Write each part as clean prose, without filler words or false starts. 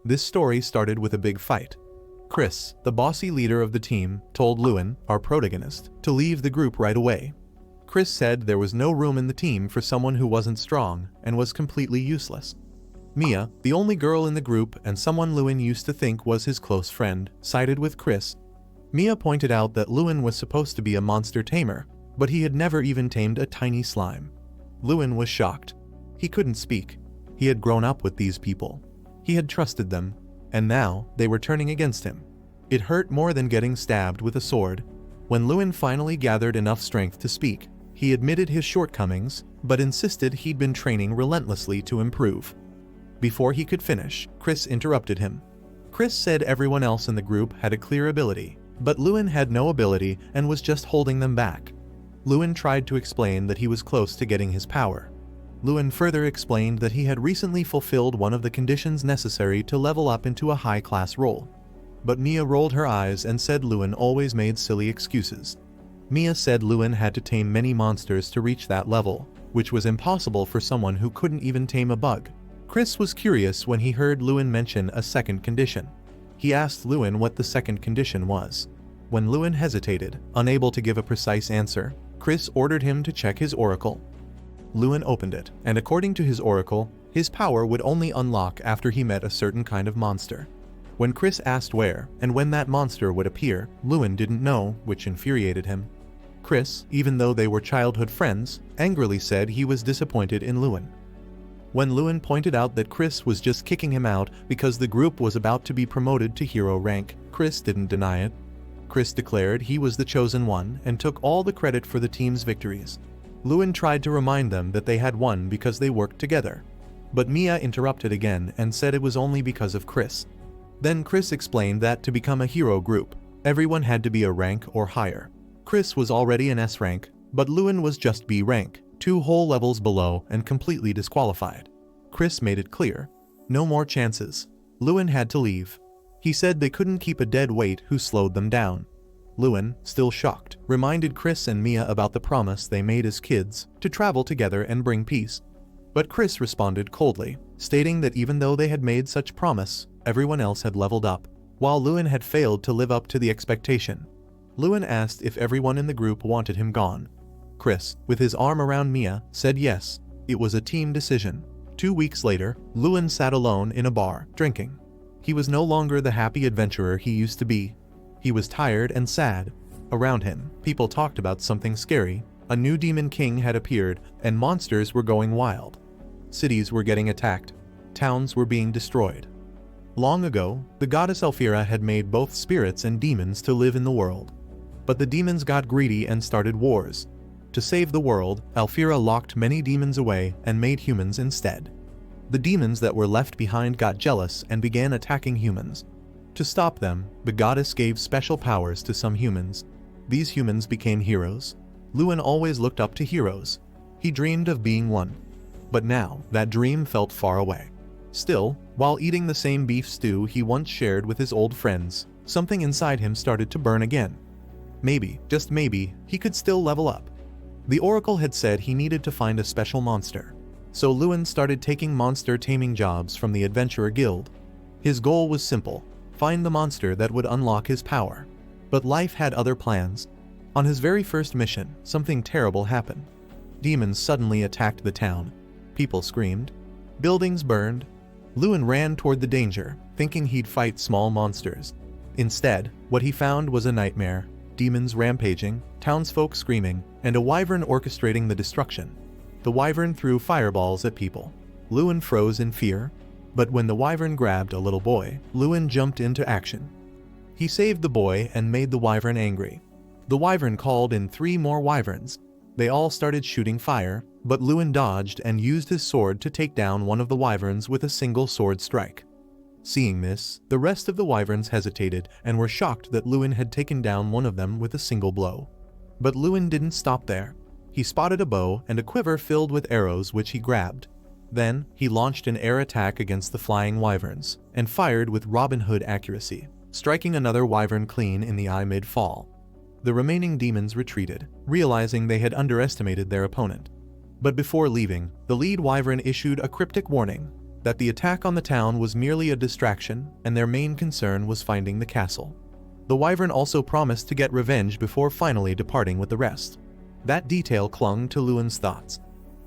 This story started with a big fight. Chris, the bossy leader of the team, told Luen, our protagonist, to leave the group right away. Chris said there was no room in the team for someone who wasn't strong and was completely useless. Mia, the only girl in the group and someone Luen used to think was his close friend, sided with Chris. Mia pointed out that Luen was supposed to be a monster tamer, but he had never even tamed a tiny slime. Luen was shocked. He couldn't speak. He had grown up with these people. He had trusted them, and now they were turning against him. It hurt more than getting stabbed with a sword. When Luen finally gathered enough strength to speak, he admitted his shortcomings, but insisted he'd been training relentlessly to improve. Before he could finish, Chris interrupted him. Chris said everyone else in the group had a clear ability, but Luen had no ability and was just holding them back. Luen tried to explain that he was close to getting his power. Luen further explained that he had recently fulfilled one of the conditions necessary to level up into a high-class role. But Mia rolled her eyes and said Luen always made silly excuses. Mia said Luen had to tame many monsters to reach that level, which was impossible for someone who couldn't even tame a bug. Chris was curious when he heard Luen mention a second condition. He asked Luen what the second condition was. When Luen hesitated, unable to give a precise answer, Chris ordered him to check his oracle. Luen opened it, and according to his oracle, his power would only unlock after he met a certain kind of monster. When Chris asked where and when that monster would appear, Luen didn't know, which infuriated him. Chris, even though they were childhood friends, angrily said he was disappointed in Luen. When Luen pointed out that Chris was just kicking him out because the group was about to be promoted to hero rank, Chris didn't deny it. Chris declared he was the chosen one and took all the credit for the team's victories. Luen tried to remind them that they had won because they worked together. But Mia interrupted again and said it was only because of Chris. Then Chris explained that to become a hero group, everyone had to be a rank or higher. Chris was already an S rank, but Luen was just B rank, 2 whole levels below and completely disqualified. Chris made it clear. No more chances. Luen had to leave. He said they couldn't keep a dead weight who slowed them down. Luen, still shocked, reminded Chris and Mia about the promise they made as kids to travel together and bring peace. But Chris responded coldly, stating that even though they had made such promise, everyone else had leveled up, while Luen had failed to live up to the expectation. Luen asked if everyone in the group wanted him gone. Chris, with his arm around Mia, said yes. It was a team decision. 2 weeks later, Luen sat alone in a bar, drinking. He was no longer the happy adventurer he used to be. He was tired and sad. Around him, people talked about something scary. A new demon king had appeared, and monsters were going wild. Cities were getting attacked. Towns were being destroyed. Long ago, the goddess Alfira had made both spirits and demons to live in the world. But the demons got greedy and started wars. To save the world, Alfira locked many demons away and made humans instead. The demons that were left behind got jealous and began attacking humans. To stop them, the goddess gave special powers to some humans. These humans became heroes. Luen always looked up to heroes. He dreamed of being one. But now, that dream felt far away. Still, while eating the same beef stew he once shared with his old friends, something inside him started to burn again. Maybe, just maybe, he could still level up. The oracle had said he needed to find a special monster. So Luen started taking monster taming jobs from the Adventurer Guild. His goal was simple: find the monster that would unlock his power. But life had other plans. On his very first mission, something terrible happened. Demons suddenly attacked the town. People screamed. Buildings burned. Luen ran toward the danger, thinking he'd fight small monsters. Instead, what he found was a nightmare. Demons rampaging, townsfolk screaming, and a wyvern orchestrating the destruction. The wyvern threw fireballs at people. Luen froze in fear. But when the wyvern grabbed a little boy, Luen jumped into action. He saved the boy and made the wyvern angry. The wyvern called in 3 more wyverns. They all started shooting fire, but Luen dodged and used his sword to take down one of the wyverns with a single sword strike. Seeing this, the rest of the wyverns hesitated and were shocked that Luen had taken down one of them with a single blow. But Luen didn't stop there. He spotted a bow and a quiver filled with arrows which he grabbed. Then, he launched an air attack against the flying wyverns, and fired with Robin Hood accuracy, striking another wyvern clean in the eye mid-fall. The remaining demons retreated, realizing they had underestimated their opponent. But before leaving, the lead wyvern issued a cryptic warning. that the attack on the town was merely a distraction and their main concern was finding the castle. The Wyvern also promised to get revenge before finally departing with the rest. That detail clung to Luen's thoughts.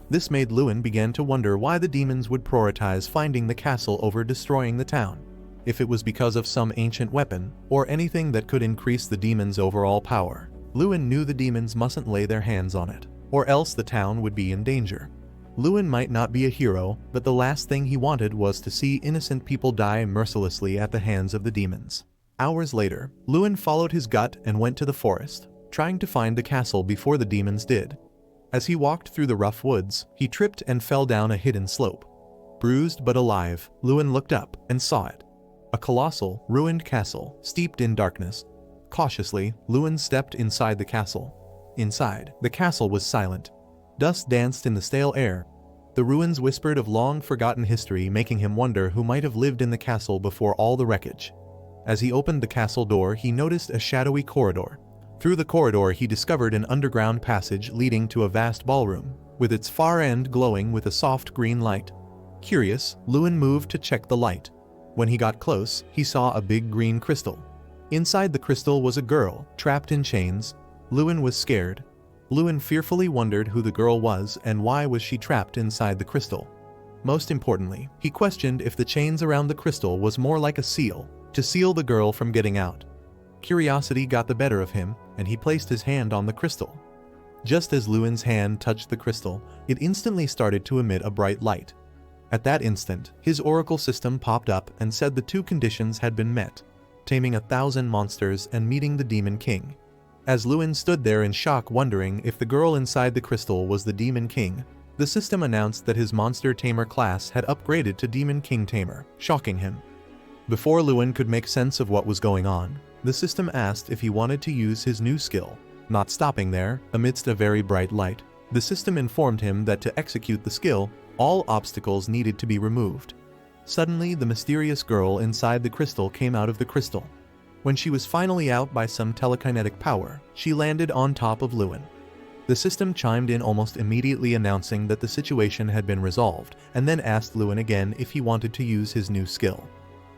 This made Luen begin to wonder why the demons would prioritize finding the castle over destroying the town. If it was because of some ancient weapon, or anything that could increase the demons' overall power, Luen knew the demons mustn't lay their hands on it, or else the town would be in danger. Luen might not be a hero, but the last thing he wanted was to see innocent people die mercilessly at the hands of the demons. Hours later, Luen followed his gut and went to the forest, trying to find the castle before the demons did. As he walked through the rough woods, he tripped and fell down a hidden slope. Bruised but alive, Luen looked up and saw it. A colossal, ruined castle, steeped in darkness. Cautiously, Luen stepped inside the castle. Inside, the castle was silent. Dust danced in the stale air. The ruins whispered of long-forgotten history, making him wonder who might have lived in the castle before all the wreckage. As he opened the castle door, he noticed a shadowy corridor. Through the corridor, he discovered an underground passage leading to a vast ballroom, with its far end glowing with a soft green light. Curious, Luen moved to check the light. When he got close, he saw a big green crystal. Inside the crystal was a girl, trapped in chains. Luen was scared. Luen fearfully wondered who the girl was and why was she trapped inside the crystal. Most importantly, he questioned if the chains around the crystal was more like a seal, to seal the girl from getting out. Curiosity got the better of him, and he placed his hand on the crystal. Just as Luen's hand touched the crystal, it instantly started to emit a bright light. At that instant, his oracle system popped up and said the two conditions had been met: taming 1,000 monsters and meeting the Demon King. As Luen stood there in shock, wondering if the girl inside the crystal was the Demon King, the system announced that his Monster Tamer class had upgraded to Demon King Tamer, shocking him. Before Luen could make sense of what was going on, the system asked if he wanted to use his new skill. Not stopping there, amidst a very bright light, the system informed him that to execute the skill, all obstacles needed to be removed. Suddenly, the mysterious girl inside the crystal came out of the crystal. When she was finally out by some telekinetic power, she landed on top of Luen. The system chimed in almost immediately, announcing that the situation had been resolved, and then asked Luen again if he wanted to use his new skill.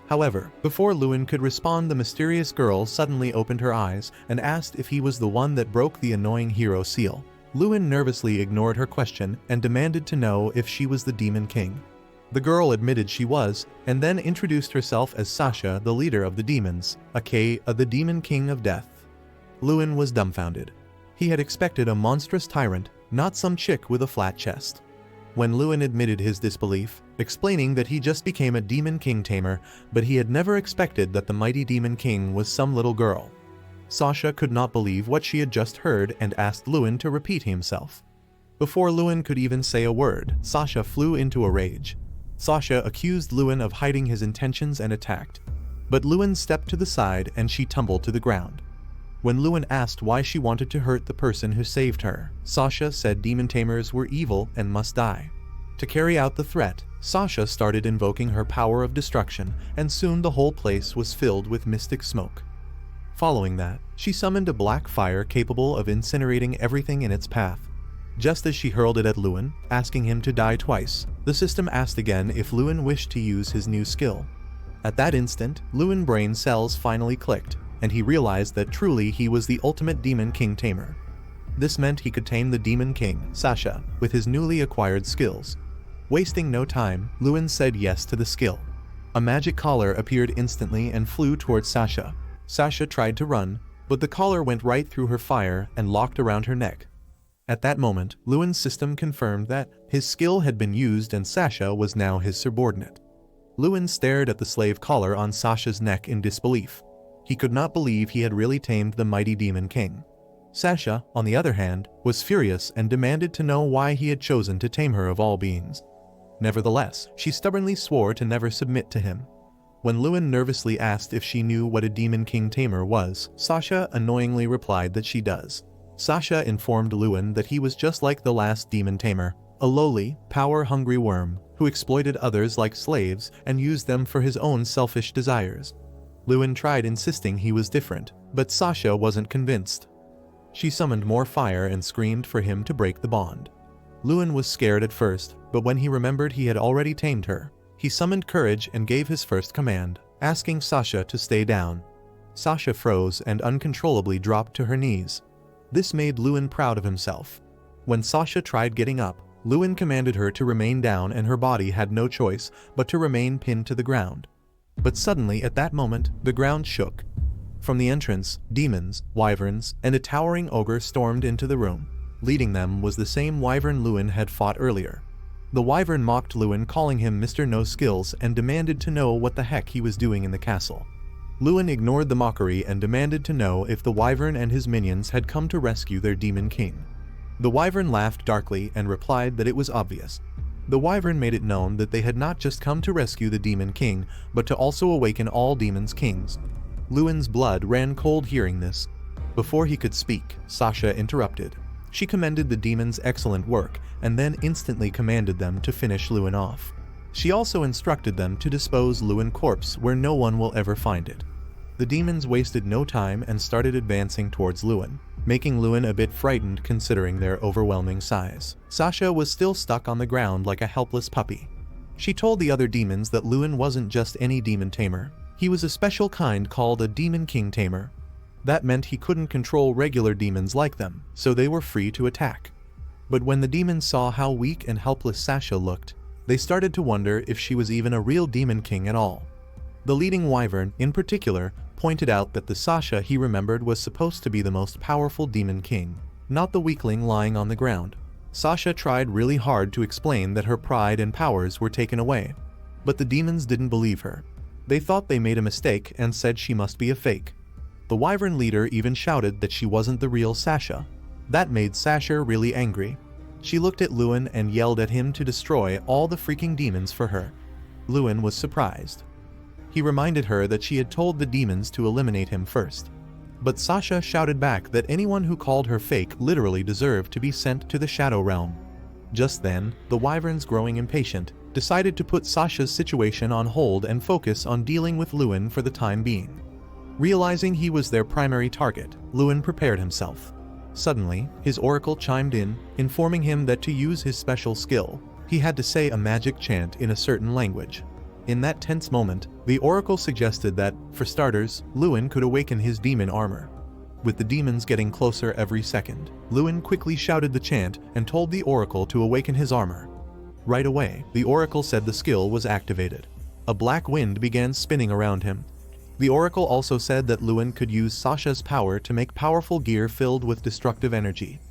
However, before Luen could respond, the mysterious girl suddenly opened her eyes and asked if he was the one that broke the annoying hero seal. Luen nervously ignored her question and demanded to know if she was the Demon King. The girl admitted she was, and then introduced herself as Sasha, the leader of the demons, aka the Demon King of Death. Luen was dumbfounded. He had expected a monstrous tyrant, not some chick with a flat chest. When Luen admitted his disbelief, explaining that he just became a Demon King Tamer, but he had never expected that the mighty Demon King was some little girl. Sasha could not believe what she had just heard and asked Luen to repeat himself. Before Luen could even say a word, Sasha flew into a rage. Sasha accused Luen of hiding his intentions and attacked. But Luen stepped to the side and she tumbled to the ground. When Luen asked why she wanted to hurt the person who saved her, Sasha said demon tamers were evil and must die. To carry out the threat, Sasha started invoking her power of destruction, and soon the whole place was filled with mystic smoke. Following that, she summoned a black fire capable of incinerating everything in its path. Just as she hurled it at Luen, asking him to die twice, the system asked again if Luen wished to use his new skill. At that instant, Luen's brain cells finally clicked, and he realized that truly he was the ultimate Demon King Tamer. This meant he could tame the Demon King, Sasha, with his newly acquired skills. Wasting no time, Luen said yes to the skill. A magic collar appeared instantly and flew towards Sasha. Sasha tried to run, but the collar went right through her fire and locked around her neck. At that moment, Luen's system confirmed that his skill had been used and Sasha was now his subordinate. Luen stared at the slave collar on Sasha's neck in disbelief. He could not believe he had really tamed the mighty Demon King. Sasha, on the other hand, was furious and demanded to know why he had chosen to tame her of all beings. Nevertheless, she stubbornly swore to never submit to him. When Luen nervously asked if she knew what a Demon King Tamer was, Sasha annoyingly replied that she does. Sasha informed Luen that he was just like the last Demon Tamer, a lowly, power-hungry worm who exploited others like slaves and used them for his own selfish desires. Luen tried insisting he was different, but Sasha wasn't convinced. She summoned more fire and screamed for him to break the bond. Luen was scared at first, but when he remembered he had already tamed her, He summoned courage and gave his first command, asking Sasha to stay down. Sasha froze and uncontrollably dropped to her knees. This made Luen proud of himself. When Sasha tried getting up, Luen commanded her to remain down and her body had no choice but to remain pinned to the ground. But suddenly at that moment, the ground shook. From the entrance, demons, wyverns, and a towering ogre stormed into the room. Leading them was the same wyvern Luen had fought earlier. The wyvern mocked Luen, calling him Mr. No Skills, and demanded to know what the heck he was doing in the castle. Luen ignored the mockery and demanded to know if the wyvern and his minions had come to rescue their demon king. The wyvern laughed darkly and replied that it was obvious. The wyvern made it known that they had not just come to rescue the demon king, but to also awaken all demons' kings. Luen's blood ran cold hearing this. Before he could speak, Sasha interrupted. She commended the demons' excellent work and then instantly commanded them to finish Luen off. She also instructed them to dispose Luen's corpse where no one will ever find it. The demons wasted no time and started advancing towards Luen, making Luen a bit frightened considering their overwhelming size. Sasha was still stuck on the ground like a helpless puppy. She told the other demons that Luen wasn't just any demon tamer. He was a special kind called a Demon King Tamer. That meant he couldn't control regular demons like them, so they were free to attack. But when the demons saw how weak and helpless Sasha looked, they started to wonder if she was even a real demon king at all. The leading wyvern, in particular, pointed out that the Sasha he remembered was supposed to be the most powerful demon king, not the weakling lying on the ground. Sasha tried really hard to explain that her pride and powers were taken away, but the demons didn't believe her. They thought they made a mistake and said she must be a fake. The wyvern leader even shouted that she wasn't the real Sasha. That made Sasha really angry. She looked at Luen and yelled at him to destroy all the freaking demons for her. Luen was surprised. He reminded her that she had told the demons to eliminate him first. But Sasha shouted back that anyone who called her fake literally deserved to be sent to the Shadow Realm. Just then, the wyverns, growing impatient, decided to put Sasha's situation on hold and focus on dealing with Luen for the time being. Realizing he was their primary target, Luen prepared himself. Suddenly, his oracle chimed in, informing him that to use his special skill, he had to say a magic chant in a certain language. In that tense moment, the oracle suggested that, for starters, Luen could awaken his demon armor. With the demons getting closer every second, Luen quickly shouted the chant and told the oracle to awaken his armor. Right away, the oracle said the skill was activated. A black wind began spinning around him. The oracle also said that Luen could use Sasha's power to make powerful gear filled with destructive energy.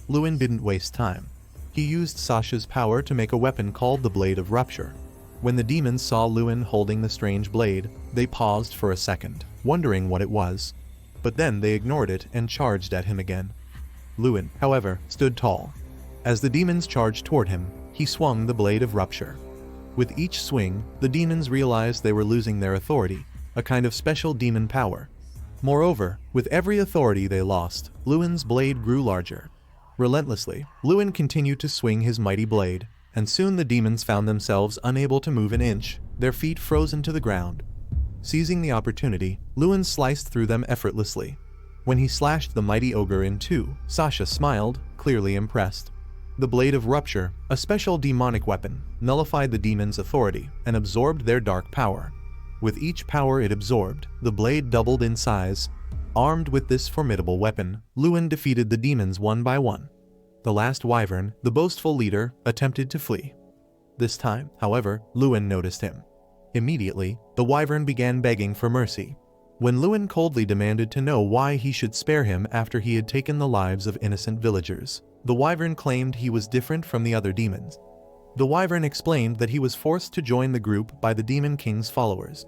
Luen didn't waste time. He used Sasha's power to make a weapon called the Blade of Rupture. When the demons saw Luen holding the strange blade, they paused for a second, wondering what it was. But then they ignored it and charged at him again. Luen, however, stood tall. As the demons charged toward him, he swung the Blade of Rupture. With each swing, the demons realized they were losing their authority, a kind of special demon power. Moreover, with every authority they lost, Luen's blade grew larger. Relentlessly, Luen continued to swing his mighty blade, and soon the demons found themselves unable to move an inch, their feet frozen to the ground. Seizing the opportunity, Luen sliced through them effortlessly. When he slashed the mighty ogre in two, Sasha smiled, clearly impressed. The Blade of Rupture, a special demonic weapon, nullified the demons' authority and absorbed their dark power. With each power it absorbed, the blade doubled in size. Armed with this formidable weapon, Luen defeated the demons one by one. The last wyvern, the boastful leader, attempted to flee. This time, however, Luen noticed him. Immediately, the wyvern began begging for mercy. When Luen coldly demanded to know why he should spare him after he had taken the lives of innocent villagers, the wyvern claimed he was different from the other demons. The wyvern explained that he was forced to join the group by the Demon King's followers.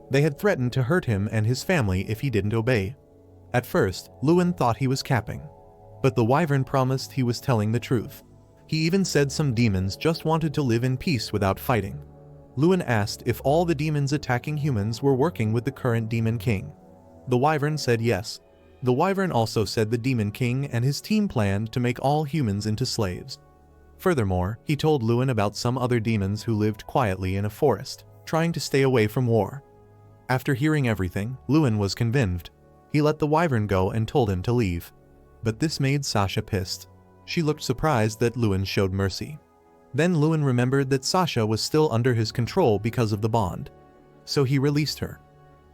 They had threatened to hurt him and his family if he didn't obey. At first, Luen thought he was capping. But the wyvern promised he was telling the truth. He even said some demons just wanted to live in peace without fighting. Luen asked if all the demons attacking humans were working with the current Demon King. The wyvern said yes. The wyvern also said the Demon King and his team planned to make all humans into slaves. Furthermore, he told Luen about some other demons who lived quietly in a forest, trying to stay away from war. After hearing everything, Luen was convinced. He let the wyvern go and told him to leave. But this made Sasha pissed. She looked surprised that Luen showed mercy. Then Luen remembered that Sasha was still under his control because of the bond. So he released her.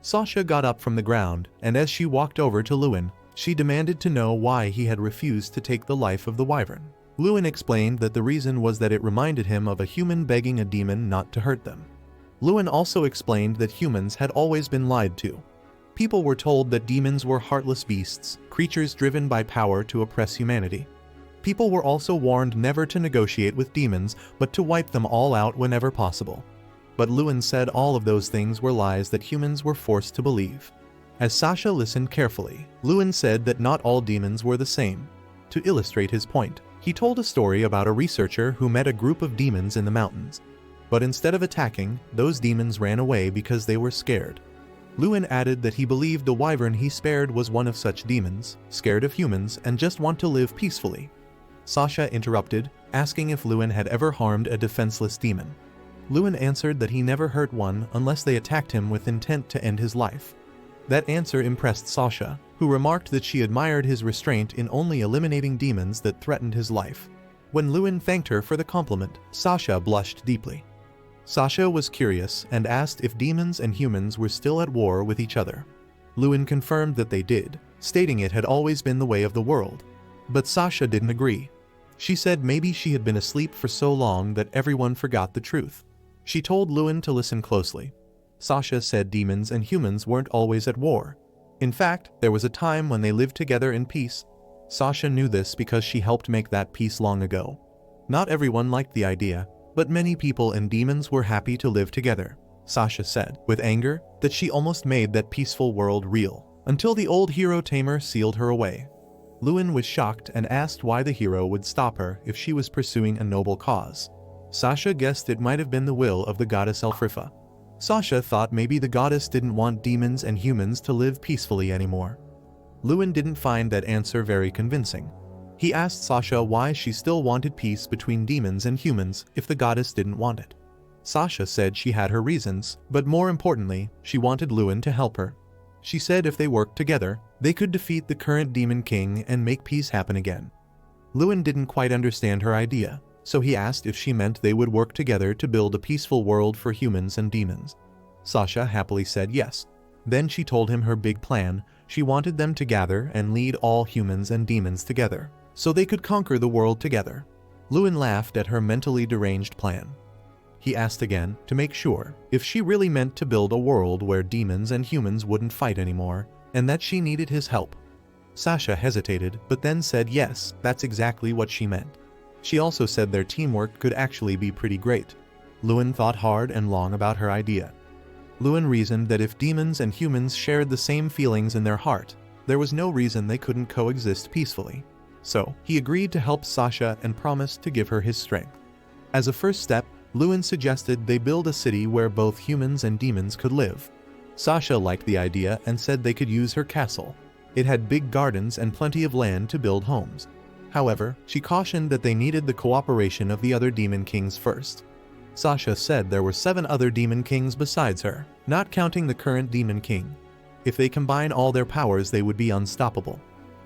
Sasha got up from the ground, and as she walked over to Luen, she demanded to know why he had refused to take the life of the wyvern. Luen explained that the reason was that it reminded him of a human begging a demon not to hurt them. Luen also explained that humans had always been lied to. People were told that demons were heartless beasts, creatures driven by power to oppress humanity. People were also warned never to negotiate with demons, but to wipe them all out whenever possible. But Luen said all of those things were lies that humans were forced to believe. As Sasha listened carefully, Luen said that not all demons were the same. To illustrate his point, he told a story about a researcher who met a group of demons in the mountains. But instead of attacking, those demons ran away because they were scared. Luen added that he believed the wyvern he spared was one of such demons, scared of humans and just want to live peacefully. Sasha interrupted, asking if Luen had ever harmed a defenseless demon. Luen answered that he never hurt one unless they attacked him with intent to end his life. That answer impressed Sasha, who remarked that she admired his restraint in only eliminating demons that threatened his life. When Luen thanked her for the compliment, Sasha blushed deeply. Sasha was curious and asked if demons and humans were still at war with each other. Luen confirmed that they did, stating it had always been the way of the world. But Sasha didn't agree. She said maybe she had been asleep for so long that everyone forgot the truth. She told Luen to listen closely. Sasha said demons and humans weren't always at war. In fact, there was a time when they lived together in peace. Sasha knew this because she helped make that peace long ago. Not everyone liked the idea, but many people and demons were happy to live together. Sasha said, with anger, that she almost made that peaceful world real, until the old hero tamer sealed her away. Luen was shocked and asked why the hero would stop her if she was pursuing a noble cause. Sasha guessed it might have been the will of the goddess Elfrifa. Sasha thought maybe the goddess didn't want demons and humans to live peacefully anymore. Luen didn't find that answer very convincing. He asked Sasha why she still wanted peace between demons and humans if the goddess didn't want it. Sasha said she had her reasons, but more importantly, she wanted Luen to help her. She said if they worked together, they could defeat the current demon king and make peace happen again. Luen didn't quite understand her idea, so he asked if she meant they would work together to build a peaceful world for humans and demons. Sasha happily said yes. Then she told him her big plan. She wanted them to gather and lead all humans and demons together, so they could conquer the world together. Luen laughed at her mentally deranged plan. He asked again, to make sure, if she really meant to build a world where demons and humans wouldn't fight anymore, and that she needed his help. Sasha hesitated, but then said yes, that's exactly what she meant. She also said their teamwork could actually be pretty great. Luen thought hard and long about her idea. Luen reasoned that if demons and humans shared the same feelings in their heart, there was no reason they couldn't coexist peacefully. So, he agreed to help Sasha and promised to give her his strength. As a first step, Luen suggested they build a city where both humans and demons could live. Sasha liked the idea and said they could use her castle. It had big gardens and plenty of land to build homes. However, she cautioned that they needed the cooperation of the other demon kings first. Sasha said there were 7 other demon kings besides her, not counting the current demon king. If they combine all their powers, they would be unstoppable.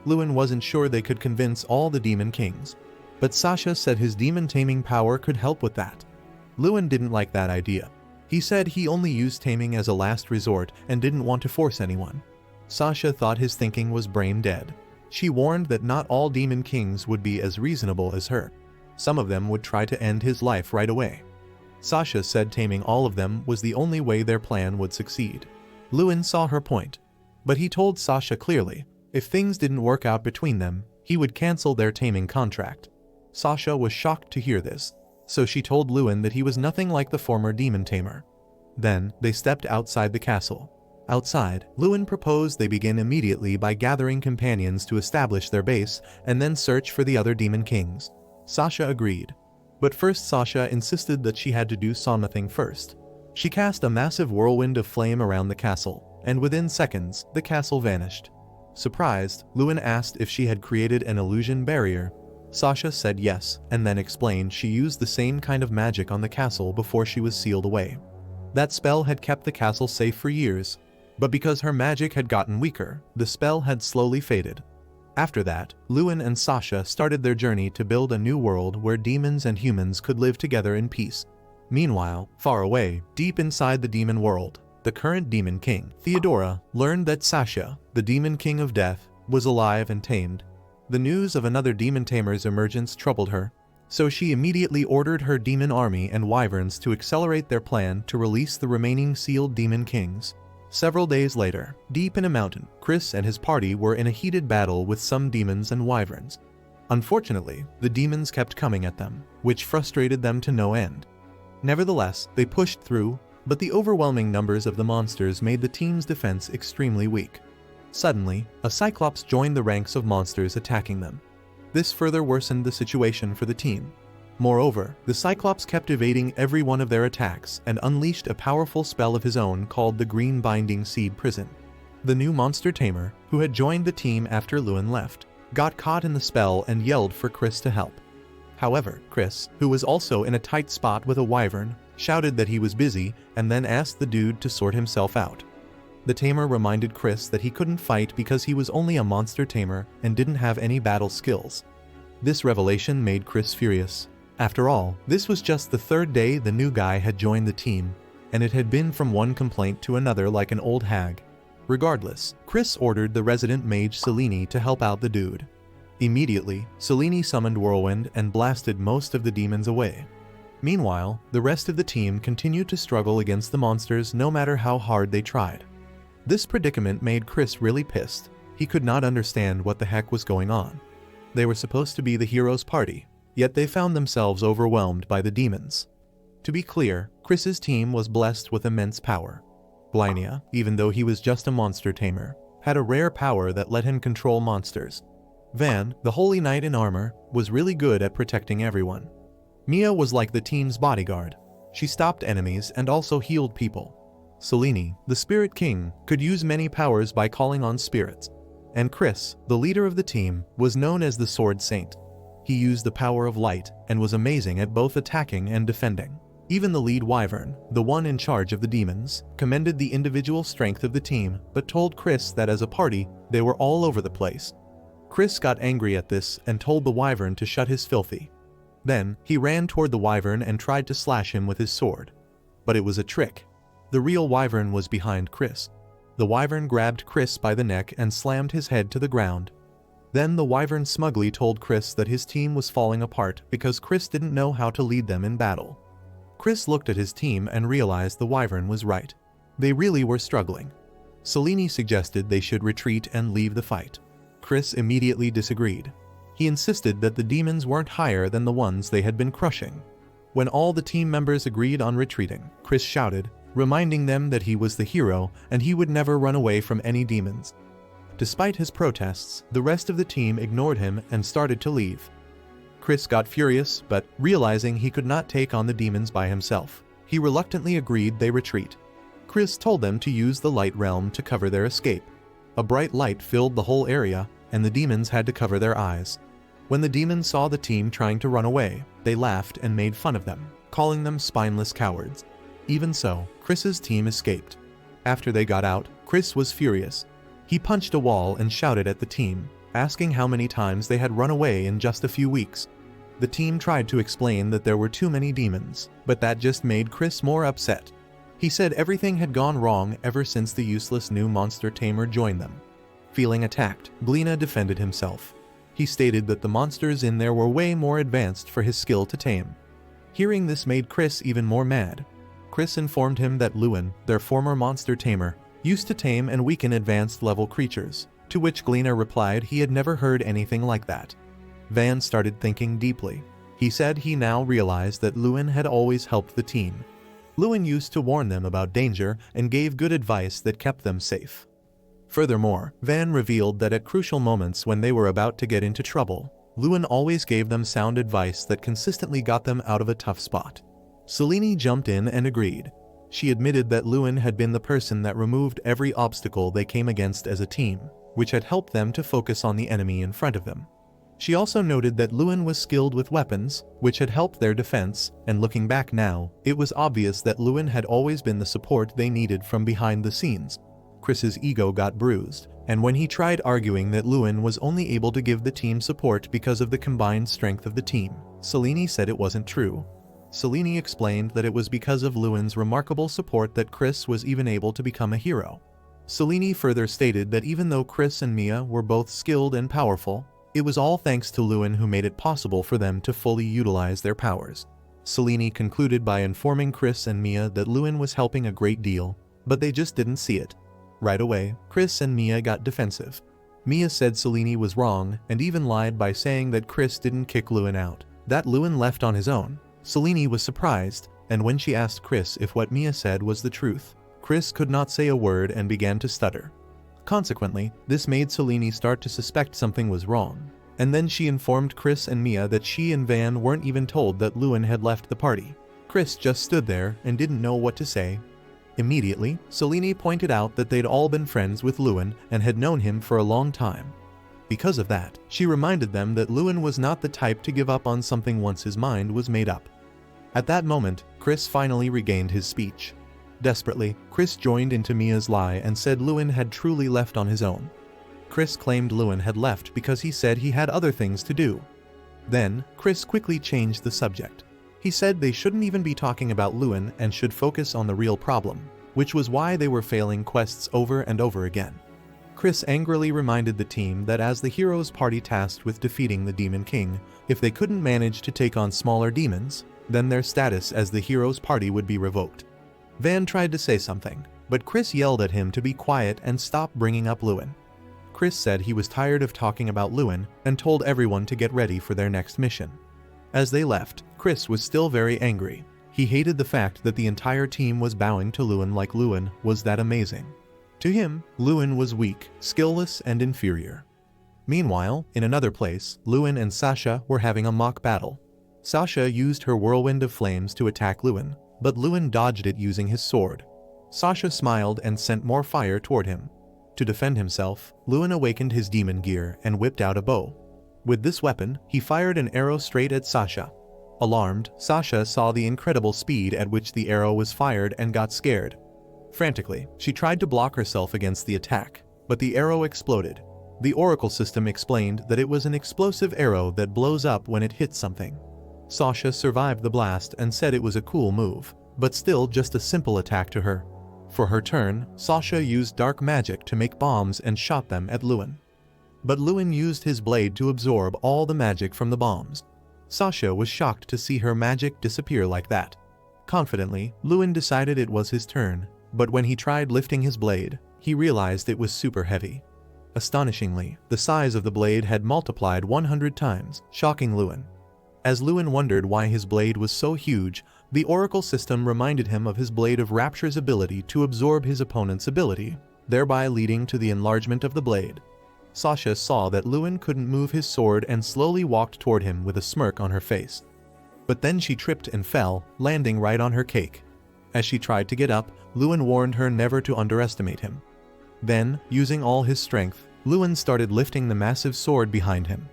Luen wasn't sure they could convince all the demon kings, but Sasha said his demon taming power could help with that. Luen didn't like that idea. He said he only used taming as a last resort and didn't want to force anyone. Sasha thought his thinking was brain dead. She warned that not all demon kings would be as reasonable as her. Some of them would try to end his life right away. Sasha said taming all of them was the only way their plan would succeed. Luen saw her point, but he told Sasha clearly, if things didn't work out between them, he would cancel their taming contract. Sasha was shocked to hear this, so she told Luen that he was nothing like the former demon tamer. Then, they stepped outside the castle. Outside, Luen proposed they begin immediately by gathering companions to establish their base and then search for the other demon kings. Sasha agreed. But first Sasha insisted that she had to do something first. She cast a massive whirlwind of flame around the castle, and within seconds, the castle vanished. Surprised, Luen asked if she had created an illusion barrier. Sasha said yes, and then explained she used the same kind of magic on the castle before she was sealed away. That spell had kept the castle safe for years, but because her magic had gotten weaker, the spell had slowly faded. After that, Luen and Sasha started their journey to build a new world where demons and humans could live together in peace. Meanwhile, far away, deep inside the demon world, the current demon king, Theodora, learned that Sasha, the demon king of death, was alive and tamed. The news of another demon tamer's emergence troubled her, so she immediately ordered her demon army and wyverns to accelerate their plan to release the remaining sealed demon kings. Several days later, deep in a mountain, Chris and his party were in a heated battle with some demons and wyverns. Unfortunately, the demons kept coming at them, which frustrated them to no end. Nevertheless, they pushed through, but the overwhelming numbers of the monsters made the team's defense extremely weak. Suddenly, a Cyclops joined the ranks of monsters attacking them. This further worsened the situation for the team. Moreover, the Cyclops kept evading every one of their attacks and unleashed a powerful spell of his own called the Green Binding Seed Prison. The new monster tamer, who had joined the team after Luen left, got caught in the spell and yelled for Chris to help. However, Chris, who was also in a tight spot with a wyvern, shouted that he was busy and then asked the dude to sort himself out. The tamer reminded Chris that he couldn't fight because he was only a monster tamer and didn't have any battle skills. This revelation made Chris furious. After all, this was just the third day the new guy had joined the team, and it had been from one complaint to another like an old hag. Regardless, Chris ordered the resident mage Seleni to help out the dude. Immediately, Seleni summoned Whirlwind and blasted most of the demons away. Meanwhile, the rest of the team continued to struggle against the monsters no matter how hard they tried. This predicament made Chris really pissed. He could not understand what the heck was going on. They were supposed to be the hero's party, yet they found themselves overwhelmed by the demons. To be clear, Chris's team was blessed with immense power. Glynia, even though he was just a monster tamer, had a rare power that let him control monsters. Van, the holy knight in armor, was really good at protecting everyone. Mia was like the team's bodyguard. She stopped enemies and also healed people. Seleni, the spirit king, could use many powers by calling on spirits. And Chris, the leader of the team, was known as the Sword Saint. He used the power of light and was amazing at both attacking and defending. Even the lead wyvern, the one in charge of the demons, commended the individual strength of the team but told Chris that as a party, they were all over the place. Chris got angry at this and told the wyvern to shut his filthy. Then, he ran toward the wyvern and tried to slash him with his sword. But it was a trick. The real wyvern was behind Chris. The wyvern grabbed Chris by the neck and slammed his head to the ground. Then the wyvern smugly told Chris that his team was falling apart because Chris didn't know how to lead them in battle. Chris looked at his team and realized the wyvern was right. They really were struggling. Seleni suggested they should retreat and leave the fight. Chris immediately disagreed. He insisted that the demons weren't higher than the ones they had been crushing. When all the team members agreed on retreating, Chris shouted, reminding them that he was the hero and he would never run away from any demons. Despite his protests, the rest of the team ignored him and started to leave. Chris got furious, but realizing he could not take on the demons by himself, he reluctantly agreed they retreat. Chris told them to use the light realm to cover their escape. A bright light filled the whole area, and the demons had to cover their eyes. When the demons saw the team trying to run away, they laughed and made fun of them, calling them spineless cowards. Even so, Chris's team escaped. After they got out, Chris was furious. He punched a wall and shouted at the team, asking how many times they had run away in just a few weeks. The team tried to explain that there were too many demons, but that just made Chris more upset. He said everything had gone wrong ever since the useless new monster tamer joined them. Feeling attacked, Glynia defended himself. He stated that the monsters in there were way more advanced for his skill to tame. Hearing this made Chris even more mad. Chris informed him that Luen, their former monster tamer, used to tame and weaken advanced level creatures, to which Glynia replied he had never heard anything like that. Van started thinking deeply. He said he now realized that Luen had always helped the team. Luen used to warn them about danger and gave good advice that kept them safe. Furthermore, Van revealed that at crucial moments when they were about to get into trouble, Luen always gave them sound advice that consistently got them out of a tough spot. Seleni jumped in and agreed. She admitted that Luen had been the person that removed every obstacle they came against as a team, which had helped them to focus on the enemy in front of them. She also noted that Luen was skilled with weapons, which had helped their defense, and looking back now, it was obvious that Luen had always been the support they needed from behind the scenes. Chris's ego got bruised, And when he tried arguing that Luen was only able to give the team support because of the combined strength of the team, Seleni said it wasn't true. Seleni explained that it was because of Luen's remarkable support that Chris was even able to become a hero. Seleni further stated that even though Chris and Mia were both skilled and powerful, it was all thanks to Luen who made it possible for them to fully utilize their powers. Seleni concluded by informing Chris and Mia that Luen was helping a great deal, but they just didn't see it. Right away, Chris and Mia got defensive. Mia said Seleni was wrong and even lied by saying that Chris didn't kick Luen out, that Luen left on his own. Seleni was surprised, and when she asked Chris if what Mia said was the truth, Chris could not say a word and began to stutter. Consequently, this made Seleni start to suspect something was wrong, and then she informed Chris and Mia that she and Van weren't even told that Luen had left the party. Chris just stood there and didn't know what to say. Immediately, Seleni pointed out that they'd all been friends with Luen and had known him for a long time. Because of that, she reminded them that Luen was not the type to give up on something once his mind was made up. At that moment, Chris finally regained his speech. Desperately, Chris joined into Mia's lie and said Luen had truly left on his own. Chris claimed Luen had left because he said he had other things to do. Then, Chris quickly changed the subject. He said they shouldn't even be talking about Luen and should focus on the real problem, which was why they were failing quests over and over again. Chris angrily reminded the team that as the heroes party tasked with defeating the Demon King, if they couldn't manage to take on smaller demons, then their status as the heroes party would be revoked. Van tried to say something, but Chris yelled at him to be quiet and stop bringing up Luen. Chris said he was tired of talking about Luen and told everyone to get ready for their next mission. As they left, Chris was still very angry. He hated the fact that the entire team was bowing to Luen like Luen was that amazing. To him, Luen was weak, skillless, and inferior. Meanwhile, in another place, Luen and Sasha were having a mock battle. Sasha used her whirlwind of flames to attack Luen, but Luen dodged it using his sword. Sasha smiled and sent more fire toward him. To defend himself, Luen awakened his demon gear and whipped out a bow. With this weapon, he fired an arrow straight at Sasha. Alarmed, Sasha saw the incredible speed at which the arrow was fired and got scared. Frantically, she tried to block herself against the attack, but the arrow exploded. The Oracle system explained that it was an explosive arrow that blows up when it hits something. Sasha survived the blast and said it was a cool move, but still just a simple attack to her. For her turn, Sasha used dark magic to make bombs and shot them at Luen. But Luen used his blade to absorb all the magic from the bombs. Sasha was shocked to see her magic disappear like that. Confidently, Luen decided it was his turn, but when he tried lifting his blade, he realized it was super heavy. Astonishingly, the size of the blade had multiplied 100 times, shocking Luen. As Luen wondered why his blade was so huge, the Oracle system reminded him of his Blade of Rapture's ability to absorb his opponent's ability, thereby leading to the enlargement of the blade. Sasha saw that Luen couldn't move his sword and slowly walked toward him with a smirk on her face. But then she tripped and fell, landing right on her cake. As she tried to get up, Luen warned her never to underestimate him. Then, using all his strength, Luen started lifting the massive sword behind him.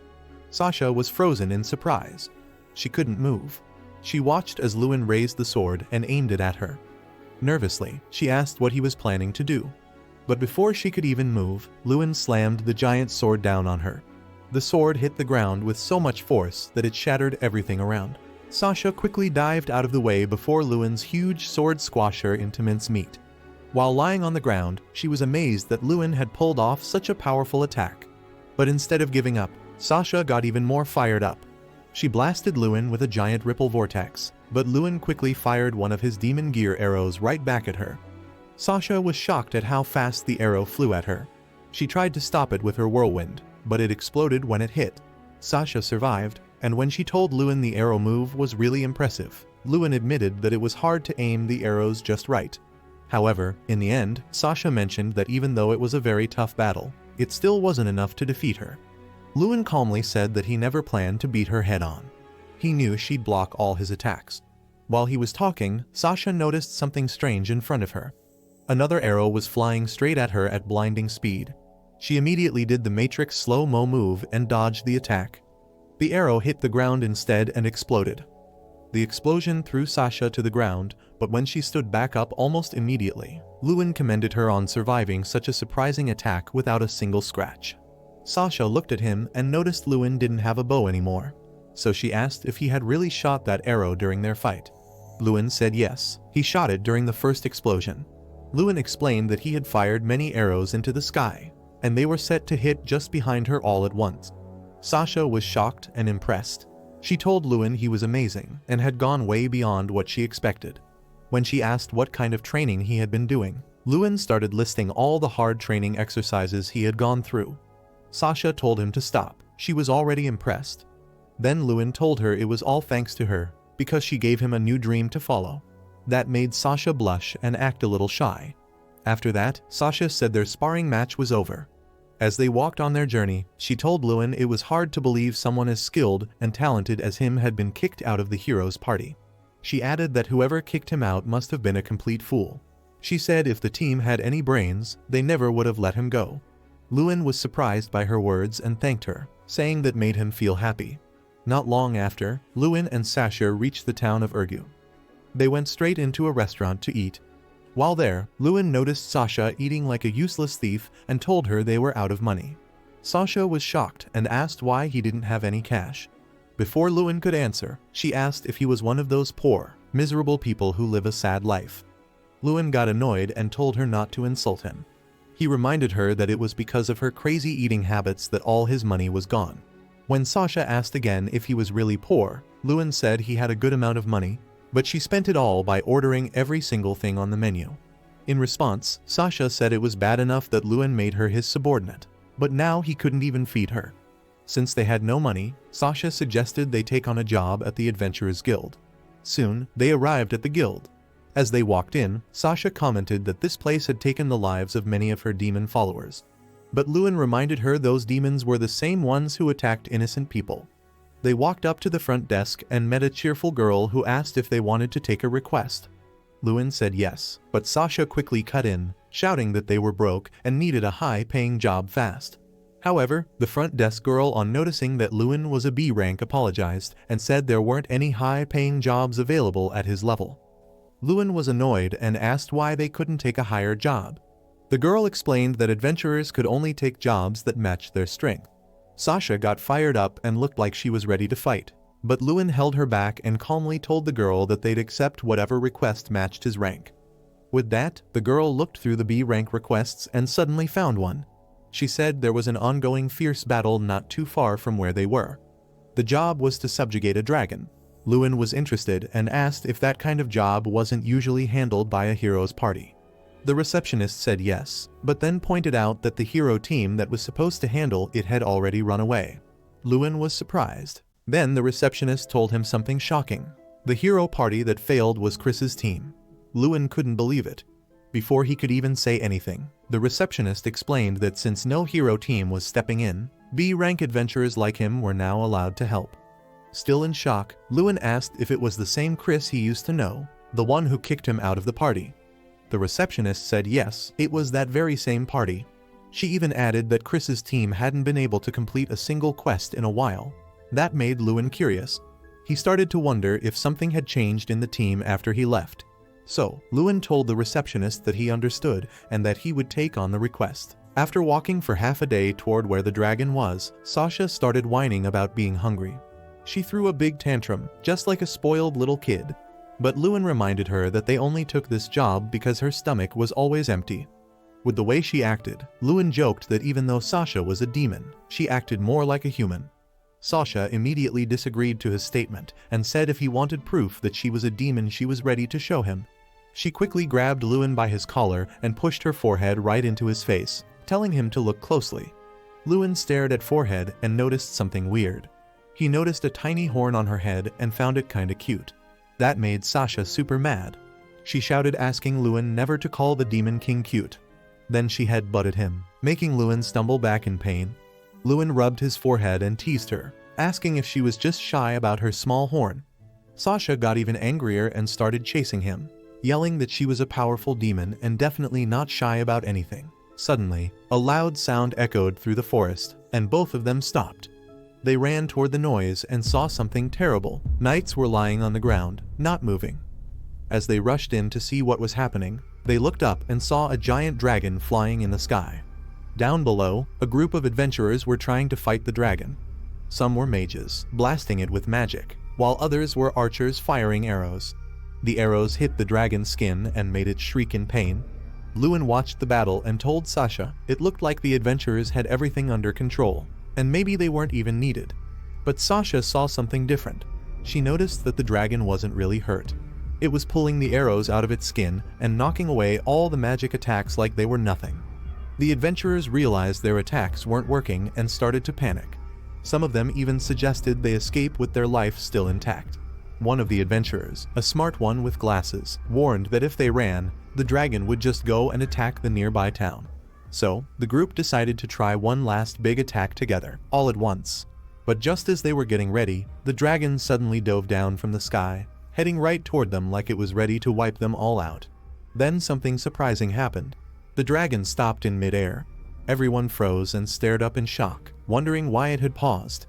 Sasha was frozen in surprise. She couldn't move. She watched as Luen raised the sword and aimed it at her. Nervously, she asked what he was planning to do. But before she could even move, Luen slammed the giant sword down on her. The sword hit the ground with so much force that it shattered everything around. Sasha quickly dived out of the way before Luen's huge sword squashed her into mincemeat. While lying on the ground, she was amazed that Luen had pulled off such a powerful attack. But instead of giving up, Sasha got even more fired up. She blasted Luen with a giant ripple vortex, but Luen quickly fired one of his demon gear arrows right back at her. Sasha was shocked at how fast the arrow flew at her. She tried to stop it with her whirlwind, but it exploded when it hit. Sasha survived, and when she told Luen the arrow move was really impressive, Luen admitted that it was hard to aim the arrows just right. However, in the end, Sasha mentioned that even though it was a very tough battle, it still wasn't enough to defeat her. Luen calmly said that he never planned to beat her head-on. He knew she'd block all his attacks. While he was talking, Sasha noticed something strange in front of her. Another arrow was flying straight at her at blinding speed. She immediately did the Matrix slow-mo move and dodged the attack. The arrow hit the ground instead and exploded. The explosion threw Sasha to the ground, but when she stood back up almost immediately, Luen commended her on surviving such a surprising attack without a single scratch. Sasha looked at him and noticed Luen didn't have a bow anymore, so she asked if he had really shot that arrow during their fight. Luen said yes, he shot it during the first explosion. Luen explained that he had fired many arrows into the sky, and they were set to hit just behind her all at once. Sasha was shocked and impressed. She told Luen he was amazing and had gone way beyond what she expected. When she asked what kind of training he had been doing, Luen started listing all the hard training exercises he had gone through. Sasha told him to stop. She was already impressed. Then Luen told her it was all thanks to her, because she gave him a new dream to follow. That made Sasha blush and act a little shy. After that, Sasha said their sparring match was over. As they walked on their journey, she told Luen it was hard to believe someone as skilled and talented as him had been kicked out of the hero's party. She added that whoever kicked him out must have been a complete fool. She said if the team had any brains, they never would have let him go. Luen was surprised by her words and thanked her, saying that made him feel happy. Not long after, Luen and Sasha reached the town of Urgu. They went straight into a restaurant to eat. While there, Luen noticed Sasha eating like a useless thief and told her they were out of money. Sasha was shocked and asked why he didn't have any cash. Before Luen could answer, she asked if he was one of those poor, miserable people who live a sad life. Luen got annoyed and told her not to insult him. He reminded her that it was because of her crazy eating habits that all his money was gone. When Sasha asked again if he was really poor, Luen said he had a good amount of money, but she spent it all by ordering every single thing on the menu. In response, Sasha said it was bad enough that Luen made her his subordinate, but now he couldn't even feed her. Since they had no money, Sasha suggested they take on a job at the Adventurers Guild. Soon, they arrived at the guild. As they walked in, Sasha commented that this place had taken the lives of many of her demon followers. But Luen reminded her those demons were the same ones who attacked innocent people. They walked up to the front desk and met a cheerful girl who asked if they wanted to take a request. Luen said yes, but Sasha quickly cut in, shouting that they were broke and needed a high-paying job fast. However, the front desk girl, on noticing that Luen was a B rank, apologized and said there weren't any high-paying jobs available at his level. Luen was annoyed and asked why they couldn't take a higher job. The girl explained that adventurers could only take jobs that matched their strength. Sasha got fired up and looked like she was ready to fight, but Luen held her back and calmly told the girl that they'd accept whatever request matched his rank. With that, the girl looked through the B rank requests and suddenly found one. She said there was an ongoing fierce battle not too far from where they were. The job was to subjugate a dragon. Luen was interested and asked if that kind of job wasn't usually handled by a hero's party. The receptionist said yes, but then pointed out that the hero team that was supposed to handle it had already run away. Luen was surprised. Then the receptionist told him something shocking. The hero party that failed was Chris's team. Luen couldn't believe it. Before he could even say anything, the receptionist explained that since no hero team was stepping in, B-rank adventurers like him were now allowed to help. Still in shock, Luen asked if it was the same Chris he used to know, the one who kicked him out of the party. The receptionist said yes, it was that very same party. She even added that Chris's team hadn't been able to complete a single quest in a while. That made Luen curious. He started to wonder if something had changed in the team after he left. So, Luen told the receptionist that he understood and that he would take on the request. After walking for half a day toward where the dragon was, Sasha started whining about being hungry. She threw a big tantrum, just like a spoiled little kid. But Luen reminded her that they only took this job because her stomach was always empty. With the way she acted, Luen joked that even though Sasha was a demon, she acted more like a human. Sasha immediately disagreed to his statement and said if he wanted proof that she was a demon, she was ready to show him. She quickly grabbed Luen by his collar and pushed her forehead right into his face, telling him to look closely. Luen stared at forehead and noticed something weird. He noticed a tiny horn on her head and found it kinda cute. That made Sasha super mad. She shouted, asking Luen never to call the Demon King cute. Then she head-butted him, making Luen stumble back in pain. Luen rubbed his forehead and teased her, asking if she was just shy about her small horn. Sasha got even angrier and started chasing him, yelling that she was a powerful demon and definitely not shy about anything. Suddenly, a loud sound echoed through the forest, and both of them stopped. They ran toward the noise and saw something terrible. Knights were lying on the ground, not moving. As they rushed in to see what was happening, they looked up and saw a giant dragon flying in the sky. Down below, a group of adventurers were trying to fight the dragon. Some were mages, blasting it with magic, while others were archers firing arrows. The arrows hit the dragon's skin and made it shriek in pain. Luen watched the battle and told Sasha it looked like the adventurers had everything under control, and maybe they weren't even needed. But Sasha saw something different. She noticed that the dragon wasn't really hurt. It was pulling the arrows out of its skin and knocking away all the magic attacks like they were nothing. The adventurers realized their attacks weren't working and started to panic. Some of them even suggested they escape with their life still intact. One of the adventurers, a smart one with glasses, warned that if they ran, the dragon would just go and attack the nearby town. So, the group decided to try one last big attack together, all at once. But just as they were getting ready, the dragon suddenly dove down from the sky, heading right toward them like it was ready to wipe them all out. Then something surprising happened. The dragon stopped in midair. Everyone froze and stared up in shock, wondering why it had paused.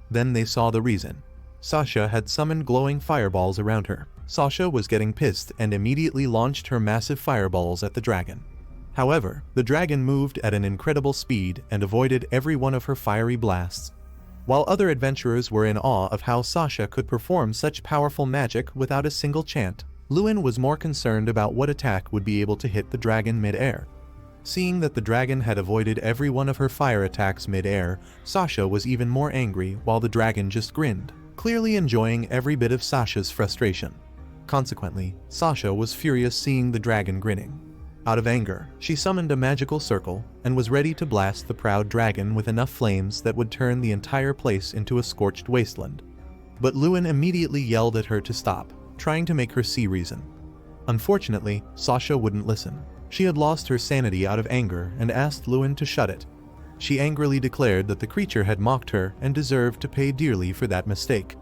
Then they saw the reason. Sasha had summoned glowing fireballs around her. Sasha was getting pissed and immediately launched her massive fireballs at the dragon. However, the dragon moved at an incredible speed and avoided every one of her fiery blasts. While other adventurers were in awe of how Sasha could perform such powerful magic without a single chant, Luen was more concerned about what attack would be able to hit the dragon mid-air. Seeing that the dragon had avoided every one of her fire attacks mid-air, Sasha was even more angry while the dragon just grinned, clearly enjoying every bit of Sasha's frustration. Consequently, Sasha was furious seeing the dragon grinning. Out of anger, she summoned a magical circle and was ready to blast the proud dragon with enough flames that would turn the entire place into a scorched wasteland. But Luen immediately yelled at her to stop, trying to make her see reason. Unfortunately, Sasha wouldn't listen. She had lost her sanity out of anger and asked Luen to shut it. She angrily declared that the creature had mocked her and deserved to pay dearly for that mistake.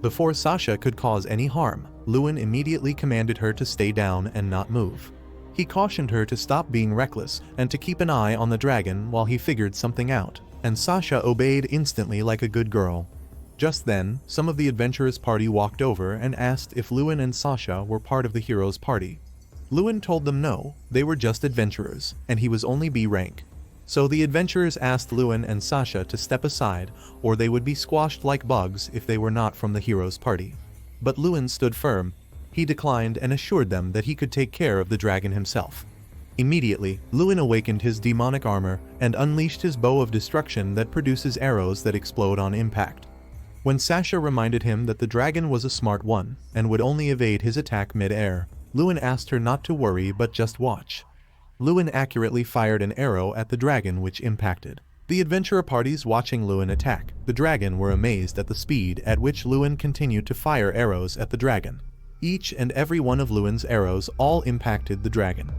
Before Sasha could cause any harm, Luen immediately commanded her to stay down and not move. He cautioned her to stop being reckless and to keep an eye on the dragon while he figured something out, and Sasha obeyed instantly like a good girl. Just then, some of the adventurers' party walked over and asked if Luen and Sasha were part of the hero's party. Luen told them no, they were just adventurers, and he was only B rank. So the adventurers asked Luen and Sasha to step aside, or they would be squashed like bugs if they were not from the hero's party. But Luen stood firm. He declined and assured them that he could take care of the dragon himself. Immediately, Luen awakened his demonic armor and unleashed his bow of destruction that produces arrows that explode on impact. When Sasha reminded him that the dragon was a smart one and would only evade his attack mid-air, Luen asked her not to worry but just watch. Luen accurately fired an arrow at the dragon which impacted. The adventurer parties watching Luen attack the dragon were amazed at the speed at which Luen continued to fire arrows at the dragon. Each and every one of Luen's arrows all impacted the dragon.